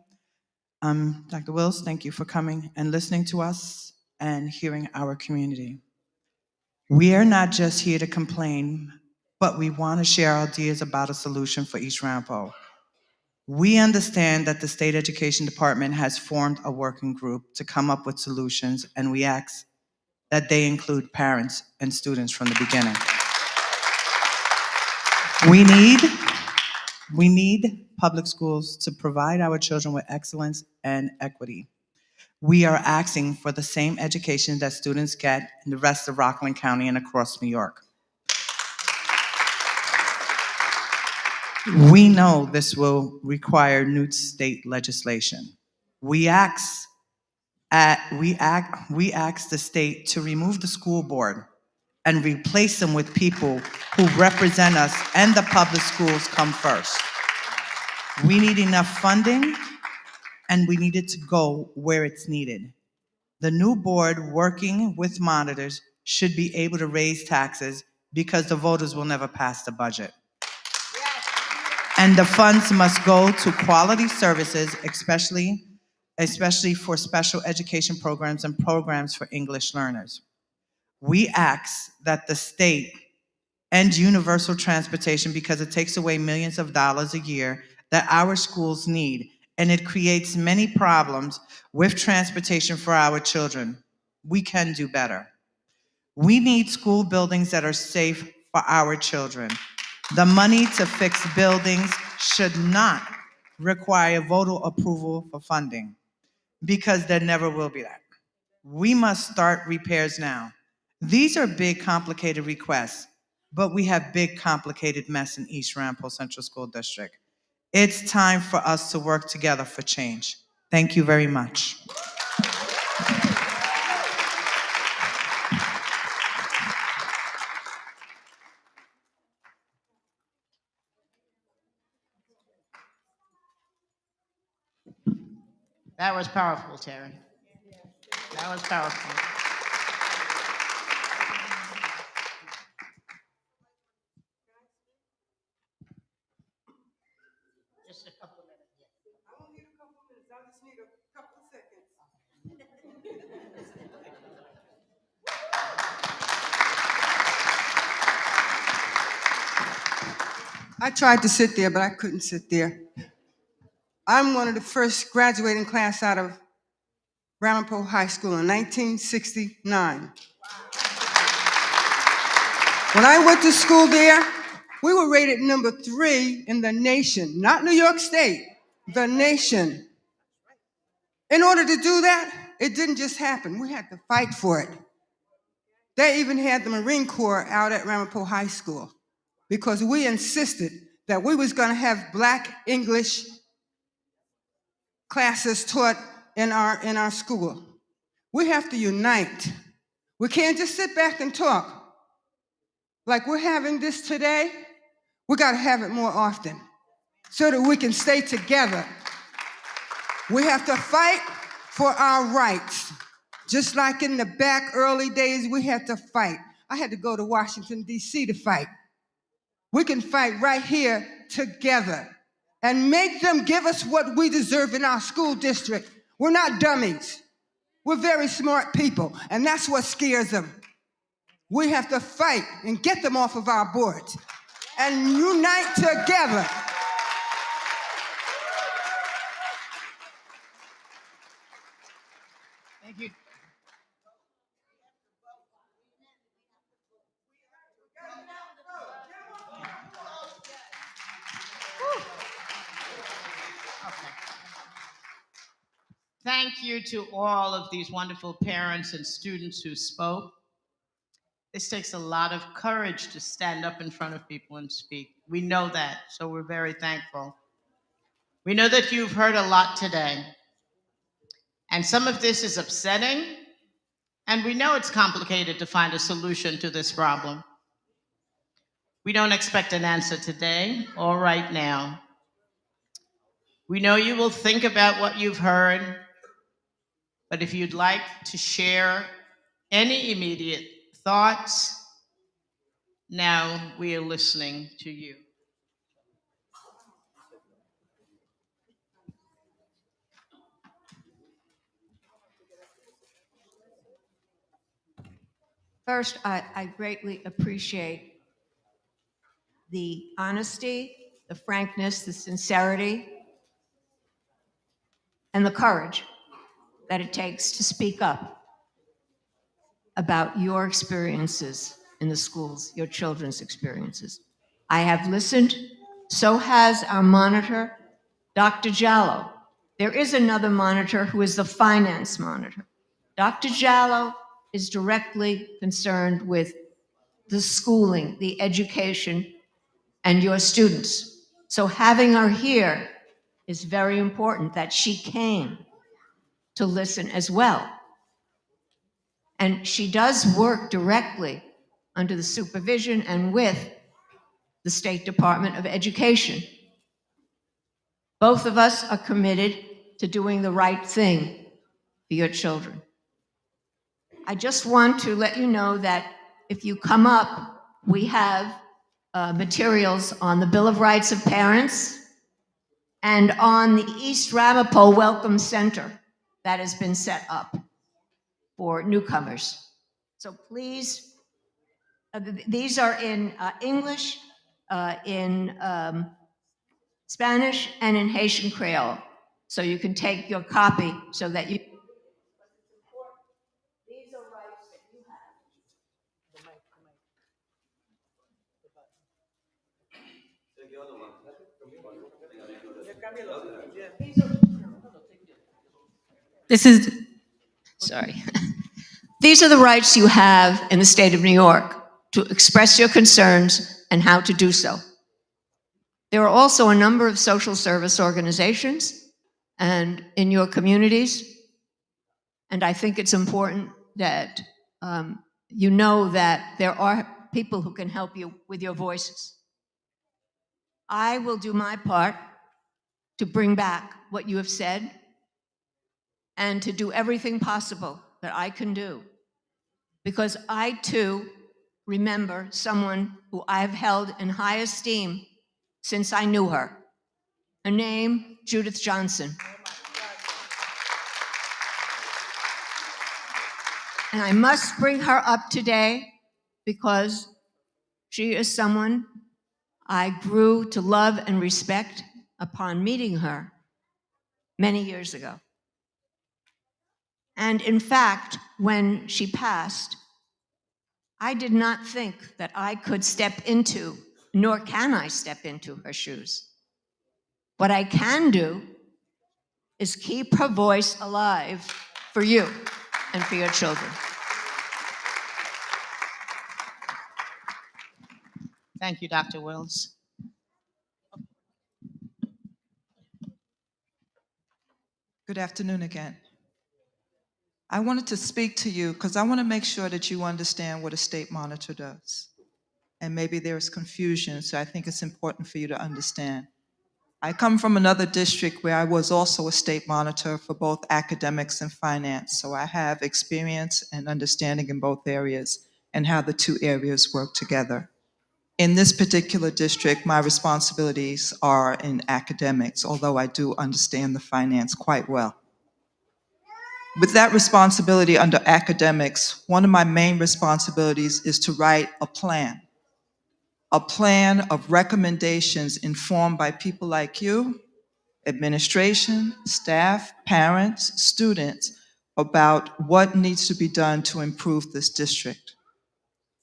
Dr. Wills, thank you for coming and listening to us and hearing our community. We are not just here to complain, but we want to share ideas about a solution for East Ramapo. We understand that the State Education Department has formed a working group to come up with solutions, and we ask that they include parents and students from the beginning. We need We need public schools to provide our children with excellence and equity. We are asking for the same education that students get in the rest of Rockland County and across New York. We know this will require new state legislation. We ask the state to remove the school board and replace them with people who represent us, and the public schools come first. We need enough funding, and we need it to go where it's needed. The new board working with monitors should be able to raise taxes because the voters will never pass the budget. And the funds must go to quality services, especially for special education programs and programs for English learners. We ask that the state end universal transportation because it takes away millions of dollars a year that our schools need, and it creates many problems with transportation for our children. We can do better. We need school buildings that are safe for our children. The money to fix buildings should not require voter approval for funding, because there never will be that. We must start repairs now. These are big, complicated requests, but we have big, complicated mess in East Ramapo Central School District. It's time for us to work together for change. Thank you very much. That was powerful, Terry. That was powerful. Just a couple minutes. I don't need a couple minutes. I just need a couple seconds. I tried to sit there, but I couldn't sit there. I'm one of the first graduating class out of Ramapo High School in 1969. When I went to school there, we were rated number 3 in the nation, not New York State, the nation. In order to do that, it didn't just happen. We had to fight for it. They even had the Marine Corps out at Ramapo High School because we insisted that we was gonna have Black English classes taught in our school. We have to unite. We can't just sit back and talk. Like we're having this today, we gotta have it more often so that we can stay together. We have to fight for our rights. Just like in the back early days, we had to fight. I had to go to Washington, D.C. to fight. We can fight right here together and make them give us what we deserve in our school district. We're not dummies. We're very smart people, and that's what scares them. We have to fight and get them off of our boards and unite together. Thank you. Thank you to all of these wonderful parents and students who spoke. This takes a lot of courage to stand up in front of people and speak. We know that, so we're very thankful. We know that you've heard a lot today, and some of this is upsetting, and we know it's complicated to find a solution to this problem. We don't expect an answer today or right now. We know you will think about what you've heard, but if you'd like to share any immediate thoughts, now we are listening to you. First, I greatly appreciate the honesty, the frankness, the sincerity, and the courage that it takes to speak up about your experiences in the schools, your children's experiences. I have listened So has our monitor, Dr. Jallo. There is another monitor who is the finance monitor. Dr. Jallo is directly concerned with the schooling, the education, and your students. So having her here is very important, that she came to listen as well. And she does work directly under the supervision and with the State Department of Education. Both of us are committed to doing the right thing for your children. I just want to let you know that if you come up, we have materials on the Bill of Rights of Parents and on the East Ramapo Welcome Center that has been set up for newcomers. So please, these are in English, in Spanish, and in Haitian Creole. So you can take your copy so that you. These are rights that you have. This is, sorry. These are the rights you have in the state of New York to express your concerns and how to do so. There are also a number of social service organizations and in your communities, and I think it's important that you know that there are people who can help you with your voices. I will do my part to bring back what you have said and to do everything possible that I can do, because I too remember someone who I've held in high esteem since I knew her. Her name, Judith Johnson. And I must bring her up today because she is someone I grew to love and respect upon meeting her many years ago. And in fact, when she passed, I did not think that I could step into, nor can I step into her shoes. What I can do is keep her voice alive for you and for your children. Thank you, Dr. Wills. Good afternoon again. I wanted to speak to you because I want to make sure that you understand what a state monitor does. And maybe there's confusion, so I think it's important for you to understand. I come from another district where I was also a state monitor for both academics and finance, so I have experience and understanding in both areas and how the two areas work together. In this particular district, my responsibilities are in academics, although I do understand the finance quite well. With that responsibility under academics, one of my main responsibilities is to write a plan of recommendations informed by people like you, administration, staff, parents, students, about what needs to be done to improve this district.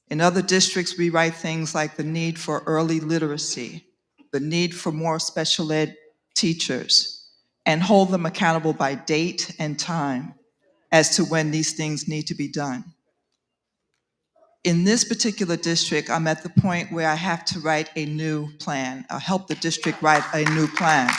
In other districts, we write things like the need for early literacy, the need for more special ed teachers, and hold them accountable by date and time as to when these things need to be done. In this particular district, I'm at the point where I have to write a new plan, help the district write a new plan.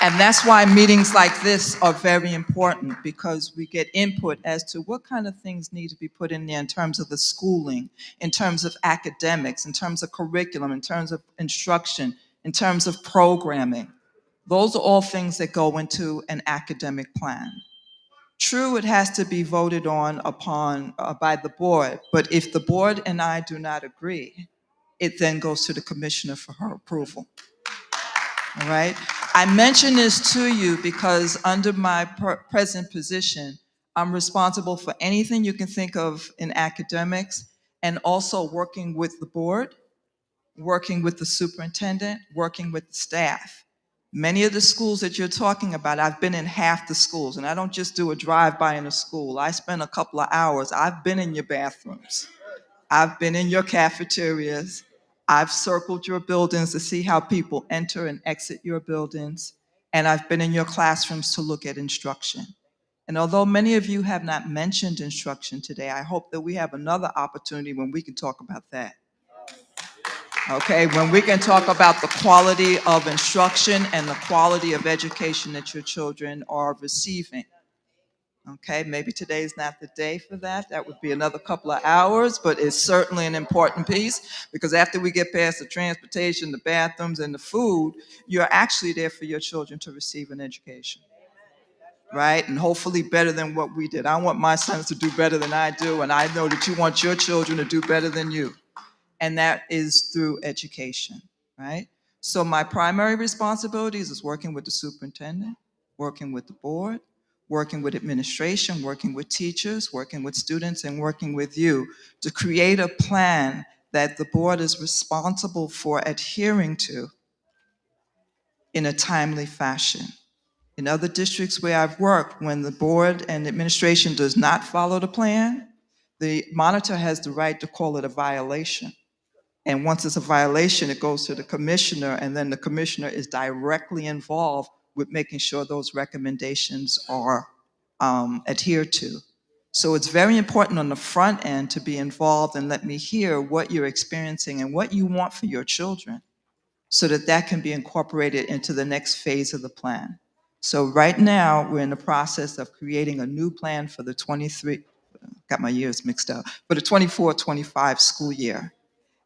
And that's why meetings like this are very important, because we get input as to what kind of things need to be put in there in terms of the schooling, in terms of academics, in terms of curriculum, in terms of instruction, in terms of programming. Those are all things that go into an academic plan. True, it has to be voted on upon by the board, but if the board and I do not agree, it then goes to the commissioner for her approval. All right? I mention this to you because under my present position, I'm responsible for anything you can think of in academics, and also working with the board, working with the superintendent, working with the staff. Many of the schools that you're talking about, I've been in half the schools, and I don't just do a drive-by in a school. I spend a couple of hours. I've been in your bathrooms. I've been in your cafeterias. I've circled your buildings to see how people enter and exit your buildings, and I've been in your classrooms to look at instruction. And although many of you have not mentioned instruction today, I hope that we have another opportunity when we can talk about that. Okay, when we can talk about the quality of instruction and the quality of education that your children are receiving. Okay, maybe today is not the day for that. That would be another couple of hours, but it's certainly an important piece, because after we get past the transportation, the bathrooms, and the food, you're actually there for your children to receive an education, right? And hopefully better than what we did. I want my sons to do better than I do, and I know that you want your children to do better than you. And that is through education, right? So my primary responsibilities is working with the superintendent, working with the board, working with administration, working with teachers, working with students, and working with you to create a plan that the board is responsible for adhering to in a timely fashion. In other districts where I've worked, when the board and administration does not follow the plan, the monitor has the right to call it a violation. And once it's a violation, it goes to the commissioner, and then the commissioner is directly involved with making sure those recommendations are adhered to. So it's very important on the front end to be involved and let me hear what you're experiencing and what you want for your children, so that that can be incorporated into the next phase of the plan. So right now, we're in the process of creating a new plan for the 23, got my years mixed up, for the 24-25 school year.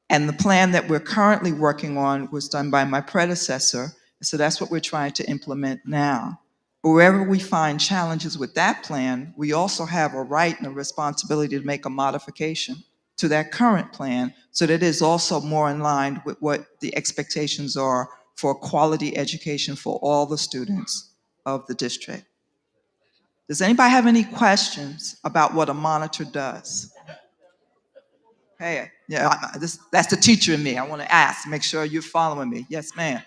And the plan that we're currently working on was done by my predecessor. So that's what we're trying to implement now. But wherever we find challenges with that plan, we also have a right and a responsibility to make a modification to that current plan so that it is also more in line with what the expectations are for quality education for all the students of the district. Does anybody have any questions about what a monitor does? Hey, yeah, that's the teacher in me. I want to ask, make sure you're following me. Yes, ma'am.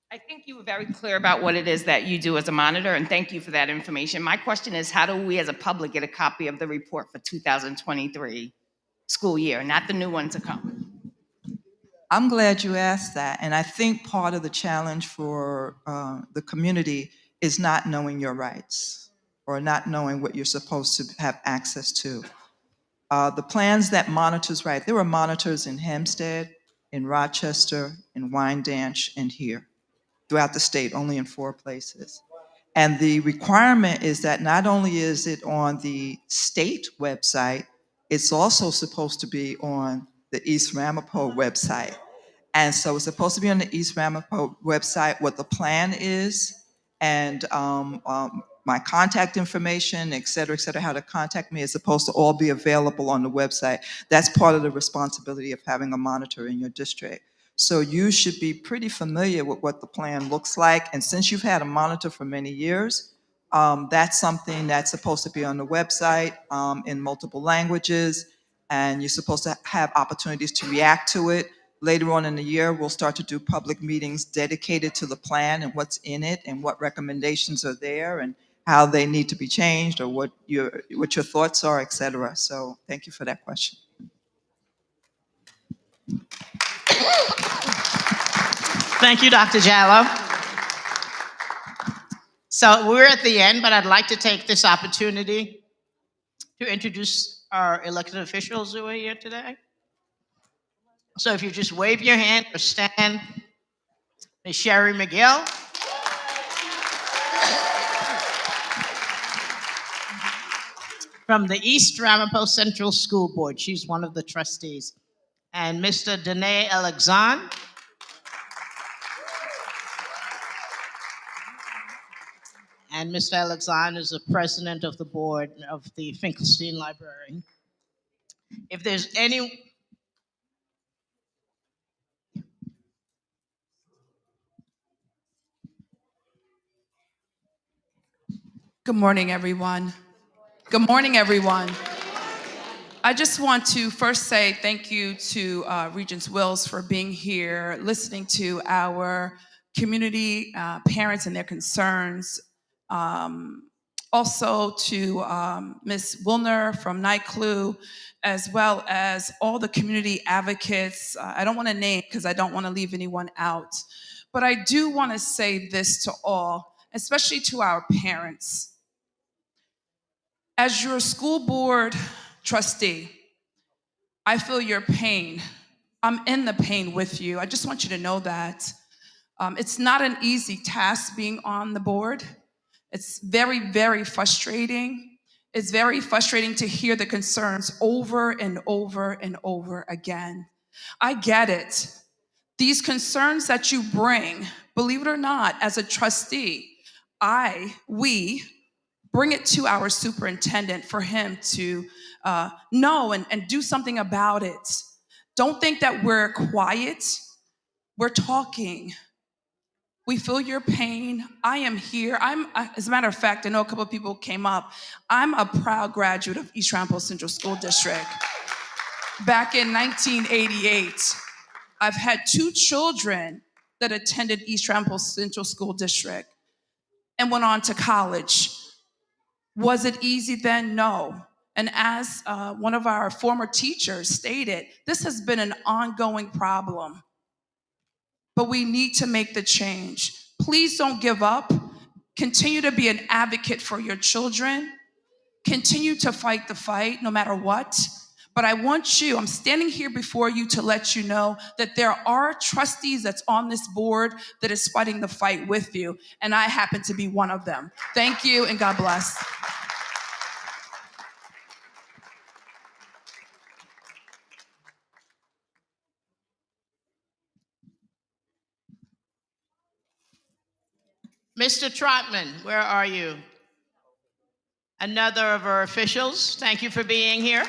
I think you were very clear about what it is that you do as a monitor, and thank you for that information. My question is, how do we as a public get a copy of the report for 2023 school year, not the new one to come? I'm glad you asked that. And I think part of the challenge for the community is not knowing your rights or not knowing what you're supposed to have access to. The plans that monitors write, there were monitors in Hempstead, in Rochester, in Wyandanch, and here, throughout the state, only in 4 places. And the requirement is that not only is it on the state website, it's also supposed to be on the East Ramapo website. And so it's supposed to be on the East Ramapo website what the plan is, and my contact information, et cetera, how to contact me is supposed to all be available on the website. That's part of the responsibility of having a monitor in your district. So you should be pretty familiar with what the plan looks like. And since you've had a monitor for many years, that's something that's supposed to be on the website in multiple languages, and you're supposed to have opportunities to react to it. Later on in the year, we'll start to do public meetings dedicated to the plan and what's in it and what recommendations are there and how they need to be changed or what your thoughts are, et cetera. So thank you for that question. Thank you, Dr. Jallo. So we're at the end, but I'd like to take this opportunity to introduce our elected officials who are here today. So if you just wave your hand or stand, Ms. Sherry McGill. From the East Ramapo Central School Board. She's one of the trustees. And Mr. Dene Alexan. And Mr. Alexan is the president of the board of the Finkelstein Library. If there's any... Good morning, everyone. Good morning, everyone. I just want to first say thank you to Regent Wills for being here, listening to our community parents and their concerns. Also also to Ms. Wilner from NICLU, as well as all the community advocates. I don't want to name because I don't want to leave anyone out. But I do want to say this to all, especially to our parents. As your school board trustee, I feel your pain. I'm in the pain with you. I just want you to know that. It's not an easy task being on the board. It's very, very frustrating. It's very frustrating to hear the concerns over and over and over again. I get it. These concerns that you bring, believe it or not, as a trustee, we bring it to our superintendent for him to know and do something about it. Don't think that we're quiet. We're talking. We feel your pain. I am here. As a matter of fact, I know a couple of people came up. I'm a proud graduate of East Ramapo Central School District. Back in 1988, I've had 2 children that attended East Ramapo Central School District and went on to college. Was it easy then? No. And as one of our former teachers stated, this has been an ongoing problem. But we need to make the change. Please don't give up. Continue to be an advocate for your children. Continue to fight the fight no matter what. But I want you, I'm standing here before you to let you know that there are trustees that's on this board that is fighting the fight with you. And I happen to be one of them. Thank you and God bless. Mr. Trotman, where are you? Another of our officials, thank you for being here.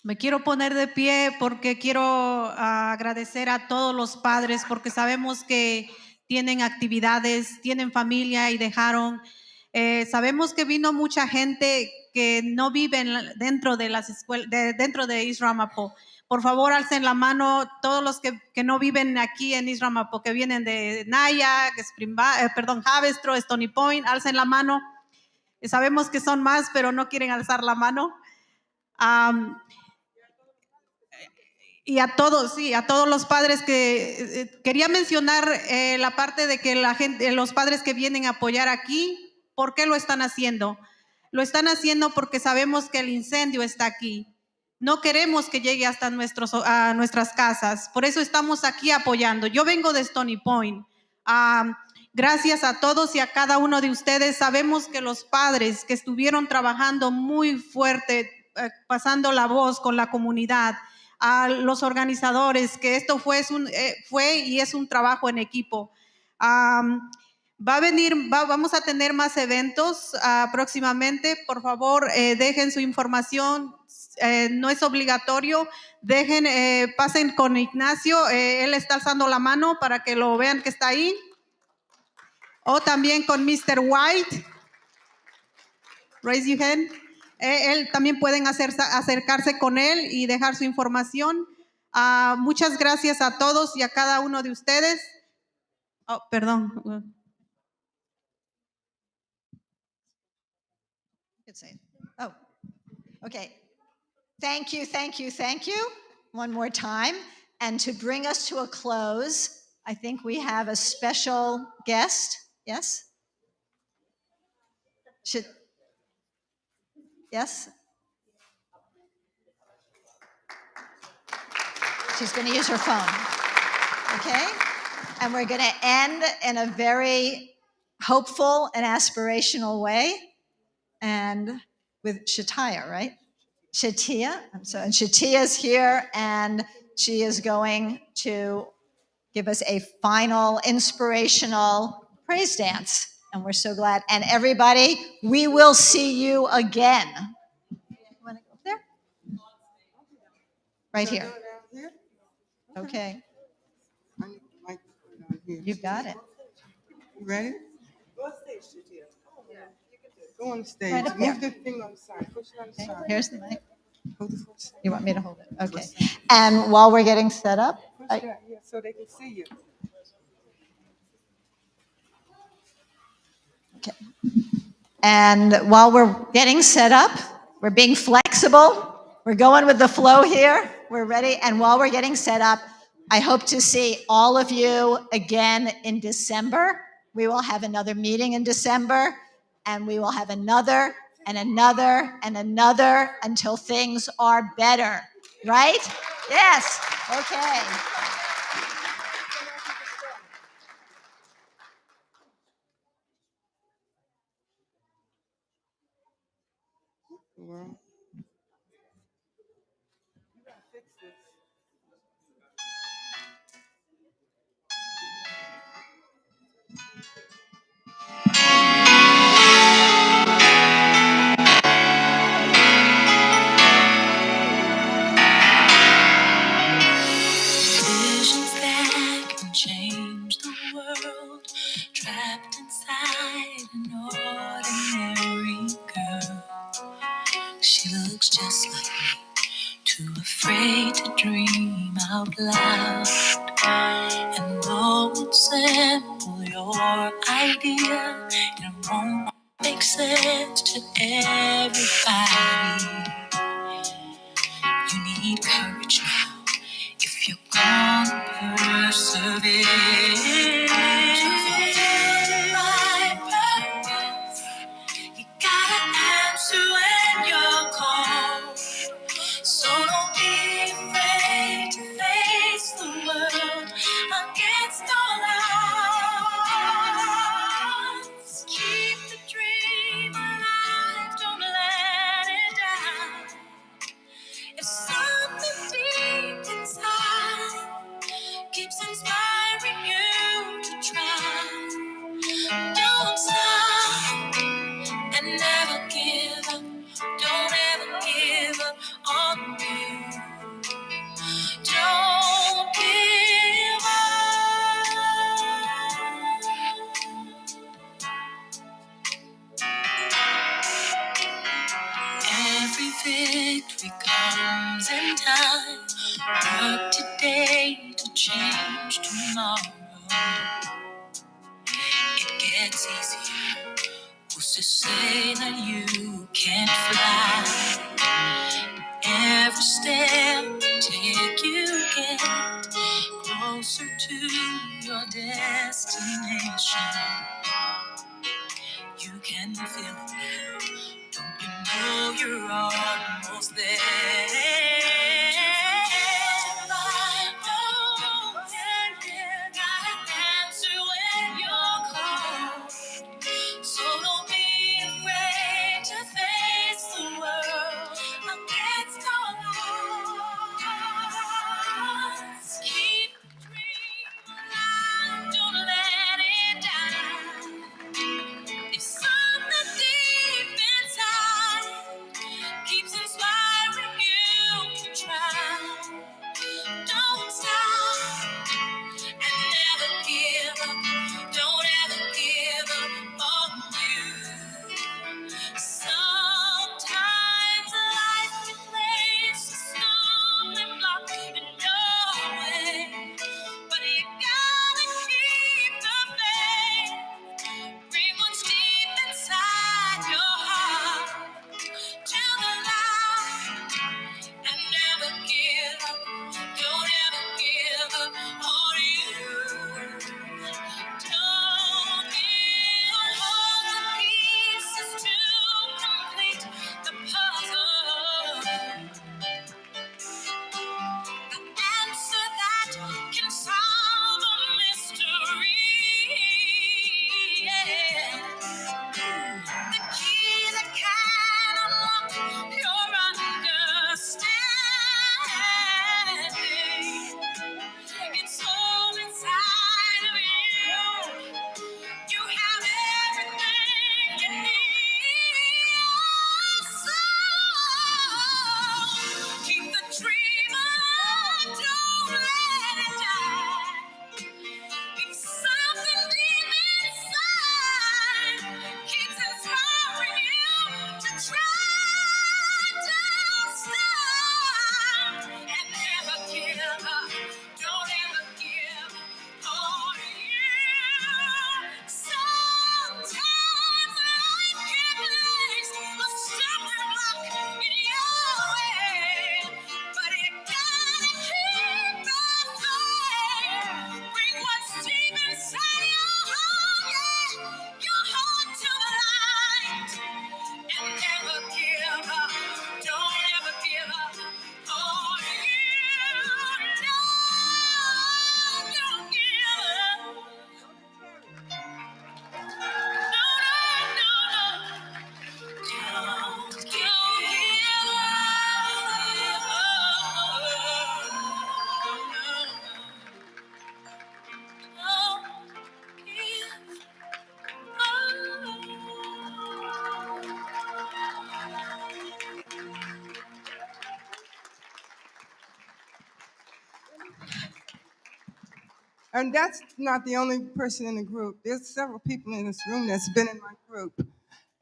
Me quiero poner de pie porque quiero agradecer a todos los padres porque sabemos que tienen actividades, tienen familia y dejaron. Sabemos que vino mucha gente que no vive dentro de las escuelas, dentro de East Ramapo. Por favor, alcen la mano todos los que no viven aquí en East Ramapo, que vienen de Naya, Havestro, Stony Point, alcen la mano. Sabemos que son más, pero no quieren alzar la mano. Y a todos, sí, a todos los padres que quería mencionar la parte de que los padres que vienen a apoyar aquí, ¿por qué lo están haciendo? Lo están haciendo porque sabemos que el incendio está aquí. No queremos que llegue hasta nuestras casas. Por eso estamos aquí apoyando. Yo vengo de Stony Point. Gracias a todos y a cada uno de ustedes. Sabemos que los padres que estuvieron trabajando muy fuerte, pasando la voz con la comunidad, a los organizadores, que esto fue y es un trabajo en equipo. Vamos a tener más eventos próximamente. Por favor, dejen su información. No es obligatorio. Pasen con Ignacio. Él está alzando la mano para que lo vean que está ahí. O también con Mr. White. Raise your hand. Él también pueden acercarse con él y dejar su información. Muchas gracias a todos y a cada uno de ustedes. Oh, perdón. Oh, okay. Thank you, thank you, thank you. One more time. And to bring us to a close, I think we have a special guest. Yes? Yes? She's going to use her phone. Okay? And we're going to end in a very hopeful and aspirational way. And with Shatia, right? Shatia. And Shatia's here, and she is going to give us a final inspirational praise dance. And we're so glad. And everybody, we will see you again. You want to go there? Right here. Okay. You got it. You ready? Go on stage, Shatia. Go on stage. Right up Move there. the thing on the side. Push it on the side. Here's the mic. Hold it for a second. You want me to hold it? Okay. And while we're getting set up, Push that, yeah, so they can see you. And while we're getting set up, we're being flexible. We're going with the flow here. We're ready. And while we're getting set up, I hope to see all of you again in December. We will have another meeting in December, and we will have another and another and another until things are better. Right? Yes. Okay. Well, Visions that can change the world, trapped inside an ordinary girl. She looks just like me, too afraid to dream out loud. And though it's simple, your idea, it won't make sense to everybody. You need courage now if you're gonna persevere. To fulfill my purpose, you gotta answer when you're called. So don't be afraid to face the world against all odds. Keep the dream alive, don't let it die. If something deep inside keeps inspiring you to try, don't stop and never give up. Don't ever give up on you. Don't give up. Every victory comes in time. Work today to change tomorrow. It gets easier. Who's to say that you can't fly? Every step you take, you get closer to your destination. You can feel it now. Don't you know you're almost there? Oh, yeah. Got an answer when you're called. So don't be afraid to face the world against all odds. Keep the dream alive, don't let it die. If something deep inside keeps And that's not the only person in the group. There's several people in this room that's been in my group.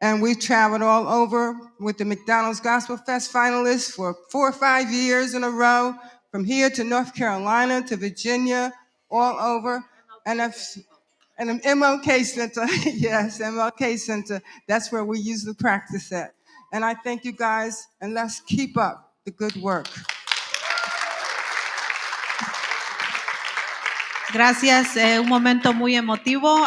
And we've traveled all over with the McDonald's Gospel Fest finalists for 4 or 5 years in a row, from here to North Carolina to Virginia, all over. And an MLK Center, yes, MLK Center, that's where we usually practice at. And I thank you guys, and let's keep up the good work. Gracias, un momento muy emotivo.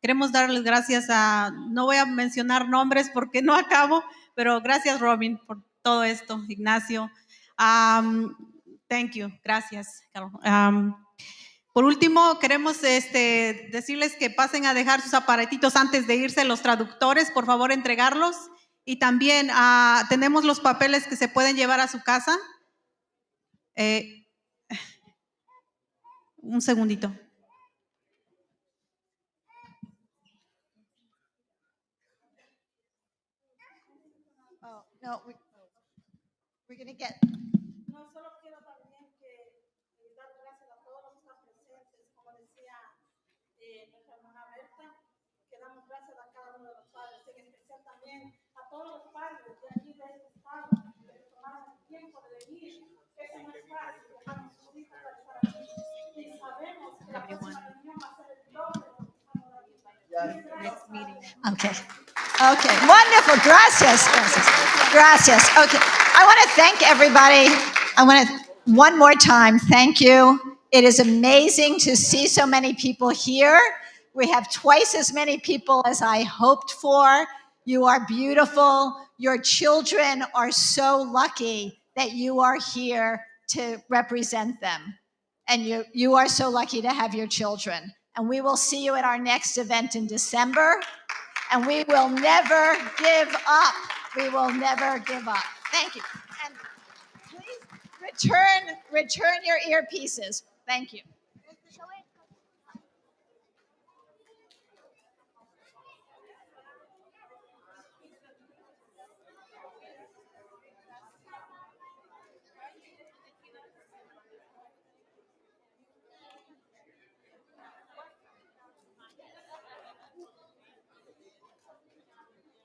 Queremos darles gracias a, no voy a mencionar nombres porque no acabo, pero gracias Robin por todo esto, Ignacio. Thank you, gracias, Carol. Por último, queremos decirles que pasen a dejar sus aparatitos antes de irse, los traductores, por favor entregarlos. Y también tenemos los papeles que se pueden llevar a su casa. Un segundito. Oh, no, we're going to get. No, solo quiero también dar gracias a todos los que están presentes, como decía nuestra hermana Berta, que damos gracias a cada uno de los padres, en especial también a todos los padres de aquí de este estado, que tomaron el tiempo de venir. Eso no es fácil, dejaron sus hijas para estar aquí. Y sabemos que la próxima reunión va a ser el doble de lo que estamos aquí. Next meeting. Okay. Okay. Wonderful. Gracias. Gracias. Okay. I want to thank everybody. I want to, one more time, thank you. It is amazing to see so many people here. We have twice as many people as I hoped for. You are beautiful. Your children are so lucky that you are here to represent them. And you are so lucky to have your children. And we will see you at our next event in December. And we will never give up. We will never give up. Thank you. And please return your earpieces. Thank you.